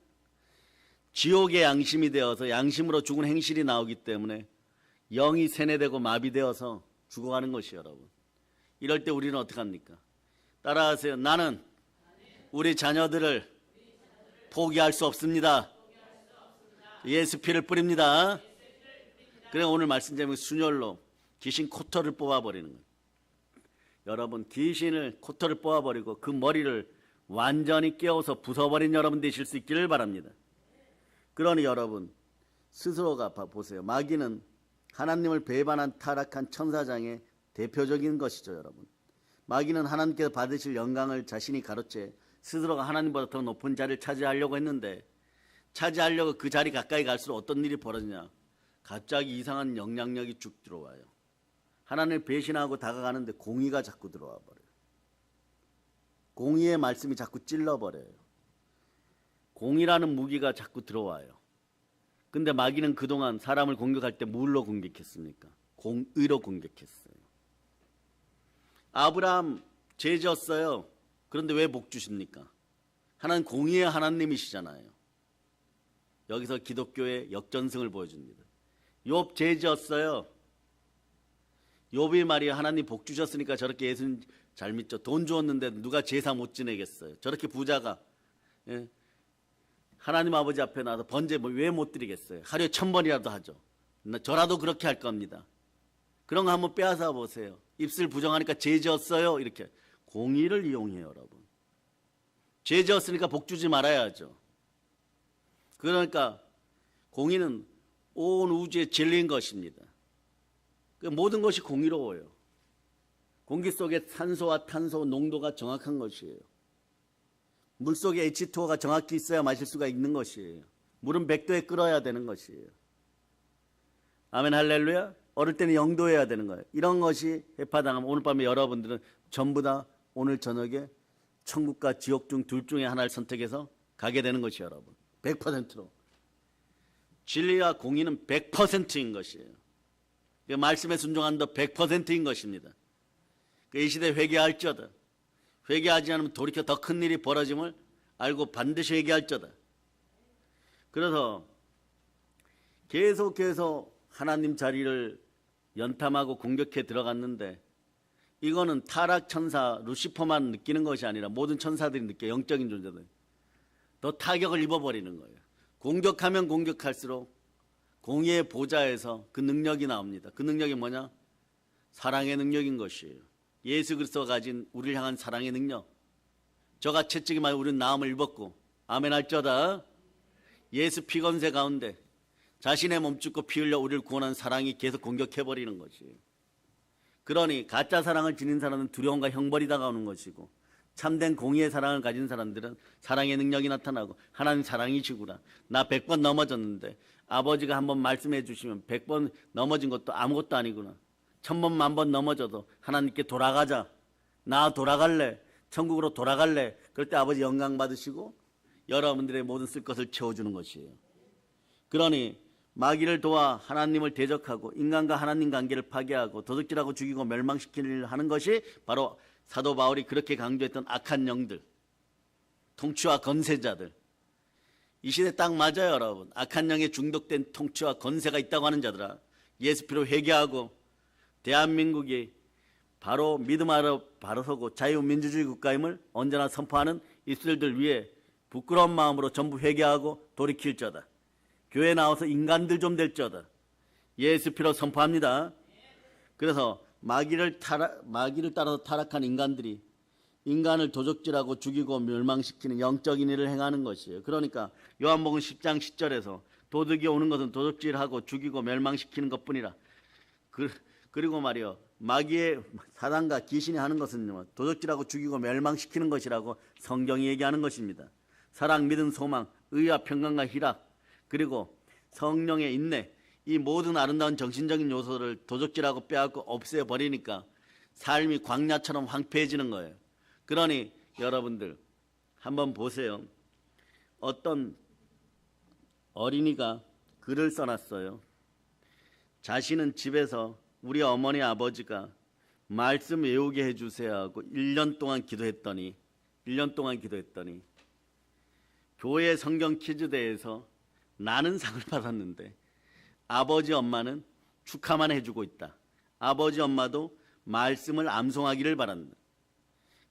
지옥의 양심이 되어서 양심으로 죽은 행실이 나오기 때문에 영이 세뇌되고 마비되어서 죽어가는 것이에요, 여러분. 이럴 때 우리는 어떻게 합니까? 따라하세요. 나는 우리 자녀들을 포기할 수 없습니다. 예수 피를 뿌립니다. 그래 오늘 말씀 제목이 순혈로 귀신 코털을 뽑아버리는 거예요. 여러분 귀신을 코털을 뽑아버리고 그 머리를 완전히 깨워서 부숴버린 여러분 되실 수 있기를 바랍니다. 그러니 여러분 스스로가 보세요. 마귀는 하나님을 배반한 타락한 천사장의 대표적인 것이죠, 여러분. 마귀는 하나님께서 받으실 영광을 자신이 가로채 스스로가 하나님보다 더 높은 자리를 차지하려고 했는데 차지하려고 그 자리 가까이 갈수록 어떤 일이 벌어지냐? 갑자기 이상한 영향력이 쭉 들어와요. 하나님을 배신하고 다가가는데 공의가 자꾸 들어와 버려요. 공의의 말씀이 자꾸 찔러버려요. 공의라는 무기가 자꾸 들어와요. 근데 마귀는 그동안 사람을 공격할 때 뭘로 공격했습니까? 공의로 공격했어요. 아브라함 죄 지었어요. 그런데 왜 복 주십니까? 하나님 공의의 하나님이시잖아요. 여기서 기독교의 역전승을 보여줍니다. 욥 죄 지었어요. 욥이 말이야 하나님 복 주셨으니까 저렇게 예수님 잘 믿죠. 돈 주었는데 누가 제사 못 지내겠어요. 저렇게 부자가 예? 하나님 아버지 앞에 나와서 번제 왜 못 드리겠어요. 하루에 1000번이라도 하죠. 저라도 그렇게 할 겁니다. 그런 거 한번 빼앗아 보세요. 입술 부정하니까 죄 지었어요. 이렇게 공의를 이용해요, 여러분. 죄 지었으니까 복 주지 말아야죠. 그러니까 공의는 온 우주의 진리인 것입니다. 모든 것이 공의로워요. 공기 속에 산소와 탄소 농도가 정확한 것이에요. 물속에 H2O가 정확히 있어야 마실 수가 있는 것이에요. 물은 100도에 끓어야 되는 것이에요. 아멘 할렐루야. 어릴 때는 0도여야 되는 거예요. 이런 것이 해파당하면 오늘 밤에 여러분들은 전부 다 오늘 저녁에 천국과 지옥 중 둘 중에 하나를 선택해서 가게 되는 것이에요, 여러분. 100%로. 진리와 공의는 100%인 것이에요. 그 말씀에 순종한다 100%인 것입니다. 이 시대 회개할지어다. 회개하지 않으면 돌이켜 더 큰 일이 벌어짐을 알고 반드시 회개할지어다. 그래서 계속해서 하나님 자리를 연탐하고 공격해 들어갔는데, 이거는 타락 천사 루시퍼만 느끼는 것이 아니라 모든 천사들이 느껴. 영적인 존재들 더 타격을 입어버리는 거예요. 공격하면 공격할수록 공의의 보좌에서 그 능력이 나옵니다. 그 능력이 뭐냐? 사랑의 능력인 것이에요. 예수 그리스도가 가진 우리를 향한 사랑의 능력. 저가 채찍이 많이 우리는 나음을 입었고 아멘 할지어다. 예수 피건세 가운데 자신의 몸 죽고 피 흘려 우리를 구원한 사랑이 계속 공격해버리는 것이에요. 그러니 가짜 사랑을 지닌 사람은 두려움과 형벌이 다가오는 것이고, 참된 공의의 사랑을 가진 사람들은 사랑의 능력이 나타나고, 하나님 사랑이시구나. 나 100번 넘어졌는데 아버지가 한번 말씀해 주시면 100번 넘어진 것도 아무것도 아니구나. 1000번 10,000번 넘어져도 하나님께 돌아가자. 나 돌아갈래. 천국으로 돌아갈래. 그럴 때 아버지 영광 받으시고 여러분들의 모든 쓸 것을 채워주는 것이에요. 그러니 마귀를 도와 하나님을 대적하고 인간과 하나님 관계를 파괴하고 도둑질하고 죽이고 멸망시키는 일을 하는 것이 바로 사도 바울이 그렇게 강조했던 악한 영들, 통치와 건세자들. 이 시대 딱 맞아요, 여러분. 악한 영에 중독된 통치와 건세가 있다고 하는 자들아, 예수 피로 회개하고 대한민국이 바로 믿음 아래 바로 서고 자유민주주의 국가임을 언제나 선포하는 이스라엘들 위해 부끄러운 마음으로 전부 회개하고 돌이킬지어다. 교회 나와서 인간들 좀 될지어다. 예수 피로 선포합니다. 그래서 마귀를 따라서 타락한 인간들이 인간을 도적질하고 죽이고 멸망시키는 영적인 일을 행하는 것이에요. 그러니까 요한복음 10장 10절에서 도둑이 오는 것은 도적질하고 죽이고 멸망시키는 것뿐이라. 그리고 말이요, 마귀의 사단과 귀신이 하는 것은 도적질하고 죽이고 멸망시키는 것이라고 성경이 얘기하는 것입니다. 사랑, 믿음, 소망, 의와 평강과 희락, 그리고 성령의 인내, 이 모든 아름다운 정신적인 요소를 도적질하고 빼앗고 없애버리니까 삶이 광야처럼 황폐해지는 거예요. 그러니 여러분들 한번 보세요. 어떤 어린이가 글을 써놨어요. 자신은 집에서 우리 어머니 아버지가 말씀 외우게 해주세요 하고 1년 동안 기도했더니 교회 성경 퀴즈대회에서 나는 상을 받았는데 아버지 엄마는 축하만 해주고 있다. 아버지 엄마도 말씀을 암송하기를 바란다.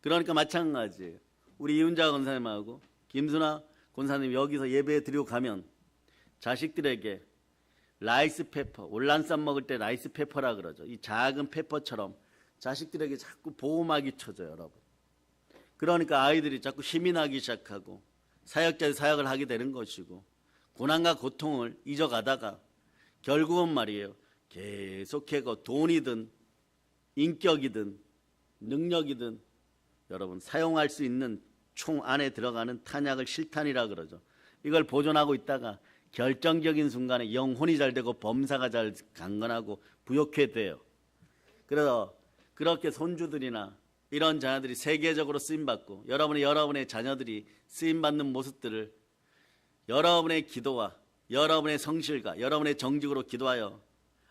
그러니까 마찬가지예요. 우리 이훈자 권사님하고 김순아 권사님 여기서 예배 드리고 가면 자식들에게 라이스페퍼, 올란쌈 먹을 때 라이스페퍼라 그러죠. 이 작은 페퍼처럼 자식들에게 자꾸 보호막이 쳐져요, 여러분. 그러니까 아이들이 자꾸 힘이 나기 시작하고 사역자의 사역을 하게 되는 것이고, 고난과 고통을 잊어가다가 결국은 말이에요, 계속해서 돈이든 인격이든 능력이든 여러분 사용할 수 있는 총 안에 들어가는 탄약을 실탄이라 그러죠. 이걸 보존하고 있다가 결정적인 순간에 영혼이 잘 되고 범사가 잘 강건하고 부욕해 돼요. 그래서 그렇게 손주들이나 이런 자녀들이 세계적으로 쓰임받고 여러분의 자녀들이 쓰임받는 모습들을 여러분의 기도와 여러분의 성실과 여러분의 정직으로 기도하여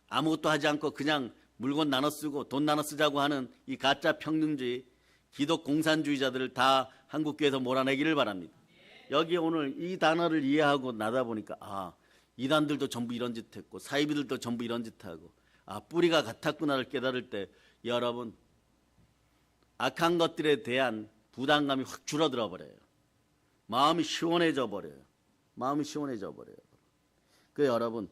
아무것도 하지 않고 그냥 물건 나눠 쓰고 돈 나눠 쓰자고 하는 이 가짜 평등주의 기독 공산주의자들을 다 한국교회에서 몰아내기를 바랍니다. 여기 오늘 이 단어를 이해하고 나다 보니까 이단들도 전부 이런 짓 했고 사이비들도 전부 이런 짓 하고 뿌리가 같았구나를 깨달을 때 여러분 악한 것들에 대한 부담감이 확 줄어들어 버려요. 마음이 시원해져 버려요. 그 여러분,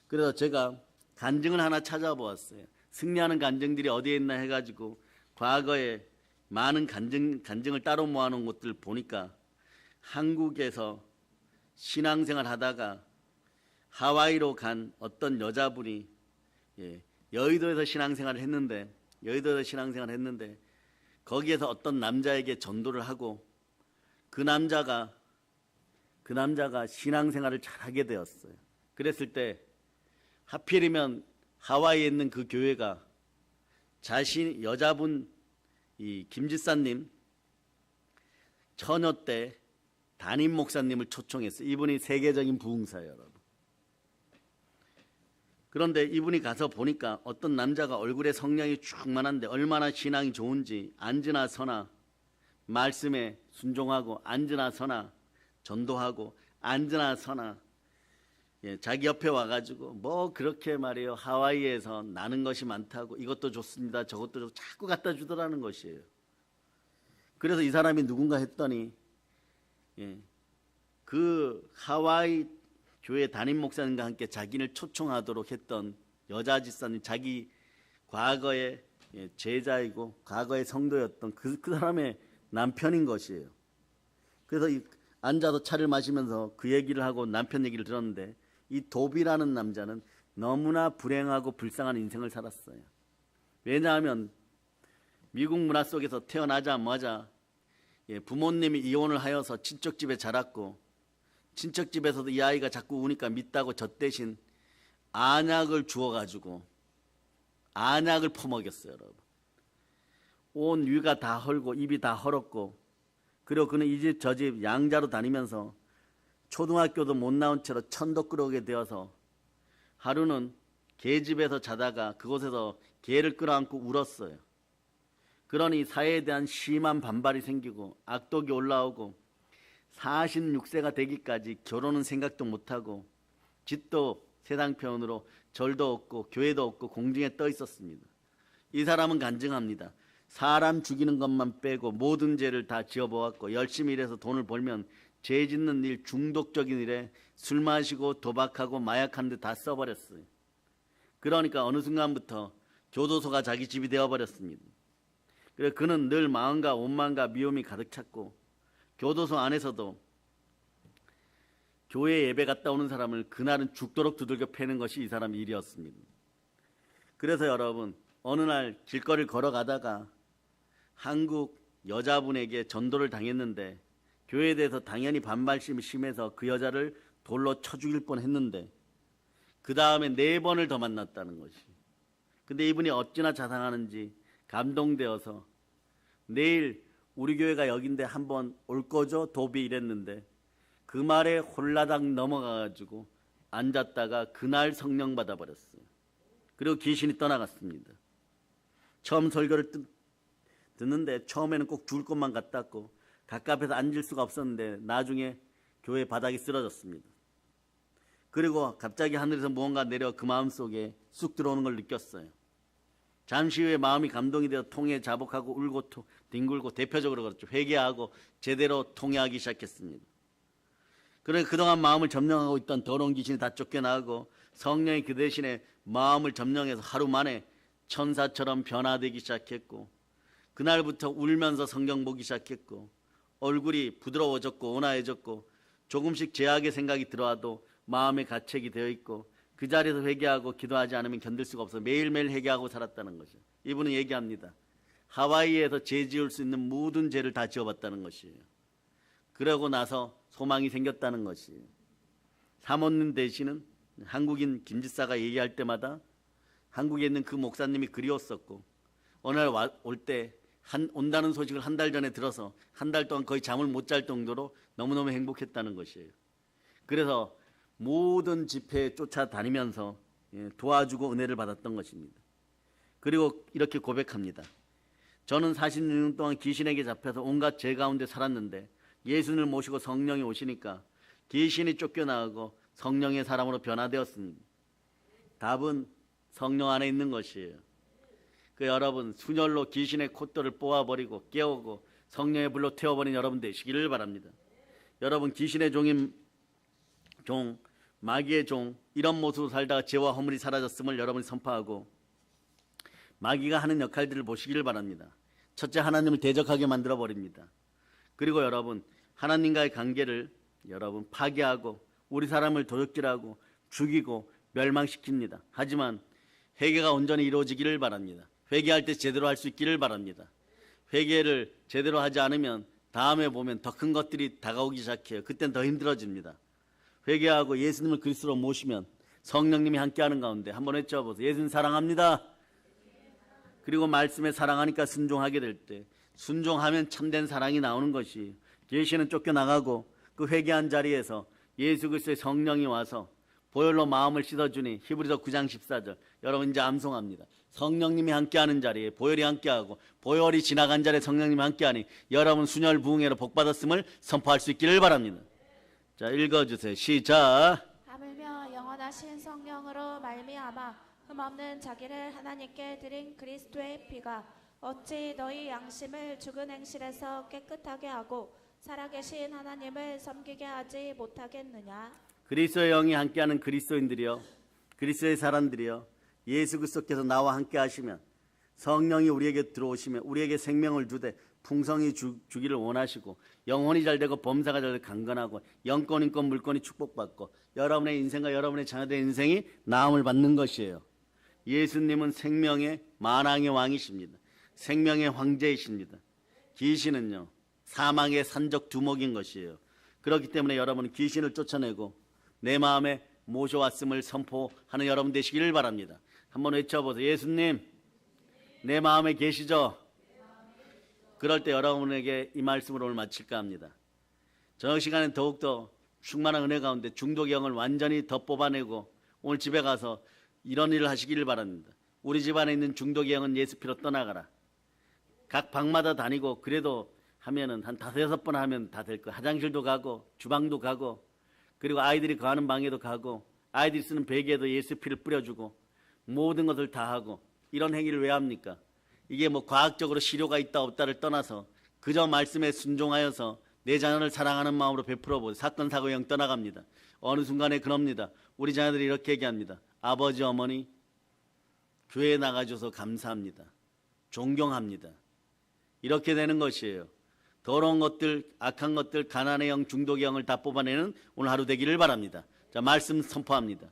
그래서 제가 간증을 하나 찾아보았어요. 승리하는 간증들이 어디에 있나 해가지고 과거에 많은 간증을 따로 모아놓은 것들 보니까 한국에서 신앙생활 하다가 하와이로 간 어떤 여자분이 여의도에서 신앙생활을 했는데 거기에서 어떤 남자에게 전도를 하고 그 남자가 신앙생활을 잘하게 되었어요. 그랬을 때 하필이면 하와이에 있는 그 교회가 여자분 이 김지사님 처녀 때 담임 목사님을 초청했어요. 이분이 세계적인 부흥사예요, 여러분. 그런데 이분이 가서 보니까 어떤 남자가 얼굴에 성령이 충만한데 얼마나 신앙이 좋은지 앉으나 서나 말씀에 순종하고 앉으나 서나 전도하고 앉으나 서나 자기 옆에 와가지고 뭐 그렇게 말이에요. 하와이에서 나는 것이 많다고 이것도 좋습니다. 저것도 좋고 자꾸 갖다 주더라는 것이에요. 그래서 이 사람이 누군가 했더니 그 하와이 교회 담임 목사님과 함께 자기를 초청하도록 했던 여자 집사님, 자기 과거의 제자이고 과거의 성도였던 그 사람의 남편인 것이에요. 그래서 앉아서 차를 마시면서 그 얘기를 하고 남편 얘기를 들었는데 이 도비라는 남자는 너무나 불행하고 불쌍한 인생을 살았어요. 왜냐하면 미국 문화 속에서 태어나자마자 부모님이 이혼을 하여서 친척집에 자랐고 친척집에서도 이 아이가 자꾸 우니까 믿다고 저 대신 안약을 주어가지고 안약을 퍼먹였어요. 여러분. 온 위가 다 헐고 입이 다 헐었고 그리고 그는 이 집 저 집 양자로 다니면서 초등학교도 못 나온 채로 천도 끌어오게 되어서 하루는 개집에서 자다가 그곳에서 개를 끌어안고 울었어요. 그러니 사회에 대한 심한 반발이 생기고 악독이 올라오고 46세가 되기까지 결혼은 생각도 못하고 집도 세상편으로 절도 없고 교회도 없고 공중에 떠 있었습니다. 이 사람은 간증합니다. 사람 죽이는 것만 빼고 모든 죄를 다 지어보았고 열심히 일해서 돈을 벌면 죄 짓는 일, 중독적인 일에 술 마시고 도박하고 마약하는 데 다 써버렸어요. 그러니까 어느 순간부터 교도소가 자기 집이 되어버렸습니다. 그래서 그는 늘 마음과 원망과 미움이 가득 찼고 교도소 안에서도 교회 예배 갔다 오는 사람을 그날은 죽도록 두들겨 패는 것이 이 사람 일이었습니다. 그래서 여러분 어느 날 길거리를 걸어가다가 한국 여자분에게 전도를 당했는데 교회에 대해서 당연히 반발심이 심해서 그 여자를 돌로 쳐 죽일 뻔했는데 그 다음에 4번을 더 만났다는 것이. 근데 이분이 어찌나 자상하는지 감동되어서 내일 우리 교회가 여긴데 한번 올 거죠? 도비 이랬는데 그 말에 홀라당 넘어가가지고 앉았다가 그날 성령 받아버렸어요. 그리고 귀신이 떠나갔습니다. 처음 설교를 듣는데 처음에는 꼭 죽을 것만 같았고 가깝이서 앉을 수가 없었는데 나중에 교회 바닥이 쓰러졌습니다. 그리고 갑자기 하늘에서 무언가 내려 그 마음속에 쑥 들어오는 걸 느꼈어요. 잠시 후에 마음이 감동이 되어 통회에 자복하고 울고 뒹굴고 대표적으로 그렇죠. 회개하고 제대로 통회하기 시작했습니다. 그러니 그동안 마음을 점령하고 있던 더러운 귀신이 다 쫓겨나고 성령이 그 대신에 마음을 점령해서 하루 만에 천사처럼 변화되기 시작했고 그날부터 울면서 성경 보기 시작했고 얼굴이 부드러워졌고 온화해졌고 조금씩 죄악의 생각이 들어와도 마음에 가책이 되어 있고 그 자리에서 회개하고 기도하지 않으면 견딜 수가 없어 매일매일 회개하고 살았다는 거죠. 이분은 얘기합니다. 하와이에서 죄 지을 수 있는 모든 죄를 다 지어봤다는 것이에요. 그러고 나서 소망이 생겼다는 것이에요. 사모님 되시는 한국인 김지사가 얘기할 때마다 한국에 있는 그 목사님이 그리웠었고 어느 날 올 때 온다는 소식을 한 달 전에 들어서 한 달 동안 거의 잠을 못 잘 정도로 너무너무 행복했다는 것이에요. 그래서 모든 집회에 쫓아다니면서 도와주고 은혜를 받았던 것입니다. 그리고 이렇게 고백합니다. 저는 46년 동안 귀신에게 잡혀서 온갖 죄 가운데 살았는데 예수님을 모시고 성령이 오시니까 귀신이 쫓겨나가고 성령의 사람으로 변화되었습니다. 답은 성령 안에 있는 것이에요. 그 여러분 순혈로 귀신의 콧돌을 뽑아버리고 깨우고 성령의 불로 태워버린 여러분 되시기를 바랍니다. 여러분 귀신의 종인 종, 마귀의 종 이런 모습으로 살다가 죄와 허물이 사라졌음을 여러분이 선포하고 마귀가 하는 역할들을 보시기를 바랍니다. 첫째, 하나님을 대적하게 만들어버립니다. 그리고 여러분 하나님과의 관계를 여러분 파괴하고 우리 사람을 도적질하고 죽이고 멸망시킵니다. 하지만 회개가 온전히 이루어지기를 바랍니다. 회개할 때 제대로 할 수 있기를 바랍니다. 회개를 제대로 하지 않으면 다음에 보면 더 큰 것들이 다가오기 시작해요. 그땐 더 힘들어집니다. 회개하고 예수님을 그리스도로 모시면 성령님이 함께하는 가운데 한번 외쳐보세요. 예수님 사랑합니다. 그리고 말씀에 사랑하니까 순종하게 될 때 순종하면 참된 사랑이 나오는 것이 계시는 쫓겨나가고 그 회개한 자리에서 예수 그리스도의 성령이 와서 보혈로 마음을 씻어주니 히브리서 9장 14절. 여러분 이제 암송합니다. 성령님이 함께하는 자리에 보혈이 함께하고 보혈이 지나간 자리에 성령님이 함께하니 여러분 순혈 부흥회로 복받았음을 선포할 수 있기를 바랍니다. 자, 읽어주세요. 시작. 하물며 영원하신 성령으로 말미암아 흠없는 자기를 하나님께 드린 그리스도의 피가 어찌 너희 양심을 죽은 행실에서 깨끗하게 하고 살아계신 하나님을 섬기게 하지 못하겠느냐. 그리스도의 영이 함께하는 그리스도인들이요, 그리스도의 사람들이요, 예수 그리스도께서 나와 함께 하시면, 성령이 우리에게 들어오시면 우리에게 생명을 주되 풍성히 주기를 원하시고 영혼이 잘되고 범사가 잘되고 강건하고 영권 인권 물권이 축복받고 여러분의 인생과 여러분의 자녀들의 인생이 나음을 받는 것이에요. 예수님은 생명의 만왕의 왕이십니다. 생명의 황제이십니다. 귀신은요 사망의 산적 두목인 것이에요. 그렇기 때문에 여러분은 귀신을 쫓아내고 내 마음에 모셔왔음을 선포하는 여러분 되시기를 바랍니다. 한번 외쳐보세요. 예수님 내 마음에 계시죠? 그럴 때 여러분에게 이 말씀을 오늘 마칠까 합니다. 저녁 시간에 더욱더 충만한 은혜 가운데 중독의 영을 완전히 더 뽑아내고 오늘 집에 가서 이런 일을 하시기를 바랍니다. 우리 집안에 있는 중독의 영은 예수 피로 떠나가라. 각 방마다 다니고 그래도 하면은 한 5-6번 하면 다 될 거예요. 화장실도 가고 주방도 가고 그리고 아이들이 거하는 방에도 가고 아이들이 쓰는 베개에도 예수 피를 뿌려주고 모든 것을 다 하고 이런 행위를 왜 합니까? 이게 뭐 과학적으로 실효가 있다 없다를 떠나서 그저 말씀에 순종하여서 내 자녀를 사랑하는 마음으로 베풀어 보세요. 사건 사고 영 떠나갑니다. 어느 순간에 그럽니다. 우리 자녀들이 이렇게 얘기합니다. 아버지 어머니 교회에 나가줘서 감사합니다. 존경합니다. 이렇게 되는 것이에요. 더러운 것들, 악한 것들, 가난의 영, 중독의 영을 다 뽑아내는 오늘 하루 되기를 바랍니다. 자, 말씀 선포합니다.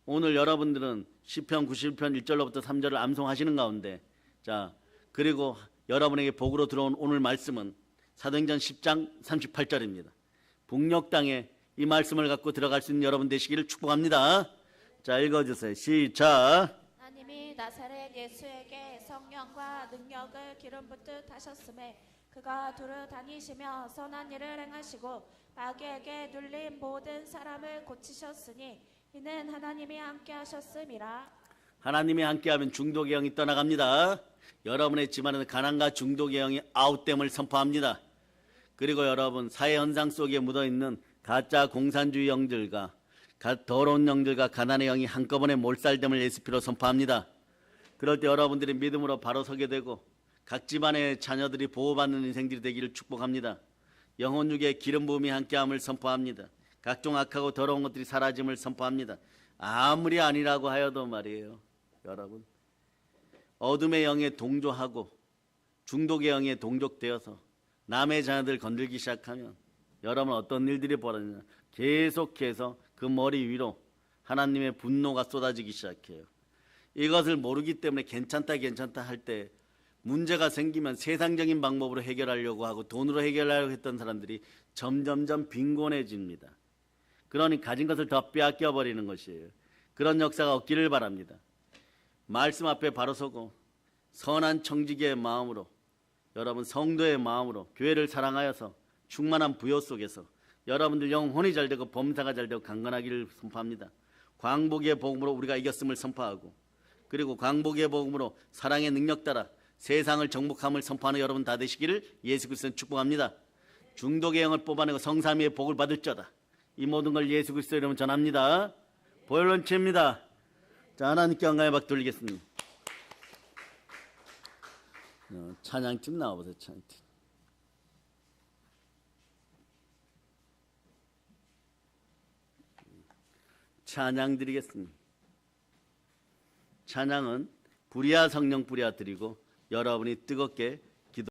오늘 여러분들은 시편 91편 1절로부터 3절을 암송하시는 가운데 자, 그리고 여러분에게 복으로 들어온 오늘 말씀은 사도행전 10장 38절입니다. 북녘 땅에 이 말씀을 갖고 들어갈 수 있는 여러분 되시기를 축복합니다. 자, 읽어주세요. 시작. 하나님이 나사렛 예수에게 성령과 능력을 기름 붓듯 하셨음에 그가 두루 다니시며 선한 일을 행하시고 마귀에게 눌린 모든 사람을 고치셨으니 이는 하나님이 함께 하셨음이라. 하나님이 함께하면 중독의 영이 떠나갑니다. 여러분의 집안에는 가난과 중독의 영이 아웃됨을 선포합니다. 그리고 여러분 사회 현상 속에 묻어있는 가짜 공산주의 영들과 더러운 영들과 가난의 영이 한꺼번에 몰살됨을 예수 피로 선포합니다. 그럴 때 여러분들이 믿음으로 바로 서게 되고 각 집안의 자녀들이 보호받는 인생들이 되기를 축복합니다. 영혼 육에 기름 부음이 함께함을 선포합니다. 각종 악하고 더러운 것들이 사라짐을 선포합니다. 아무리 아니라고 하여도 말이에요. 여러분 어둠의 영에 동조하고 중독의 영에 동족되어서 남의 자녀들 건들기 시작하면 여러분 어떤 일들이 벌어지냐 계속해서 그 머리 위로 하나님의 분노가 쏟아지기 시작해요. 이것을 모르기 때문에 괜찮다 할 때 문제가 생기면 세상적인 방법으로 해결하려고 하고 돈으로 해결하려고 했던 사람들이 점점점 빈곤해집니다. 그러니 가진 것을 더 빼앗겨 버리는 것이에요. 그런 역사가 없기를 바랍니다. 말씀 앞에 바로 서고 선한 청지기의 마음으로 여러분 성도의 마음으로 교회를 사랑하여서 충만한 부요 속에서 여러분들 영혼이 잘되고 범사가 잘되고 강건하기를 선포합니다. 광복의 복음으로 우리가 이겼음을 선포하고 그리고 광복의 복음으로 사랑의 능력 따라 세상을 정복함을 선포하는 여러분 다 되시기를 예수 그리스도는 축복합니다. 중독의 영을 뽑아내고 성삼위의 복을 받을저다. 이 모든 걸 예수 그리스도 이름으로 전합니다. 보혈론체입니다. 자, 하나님께 영광의 박 돌리겠습니다. 찬양팀 나와보세요. 찬양팀. 찬양 드리겠습니다. 찬양은 불이야 성령 뿌려 드리고 여러분이 뜨겁게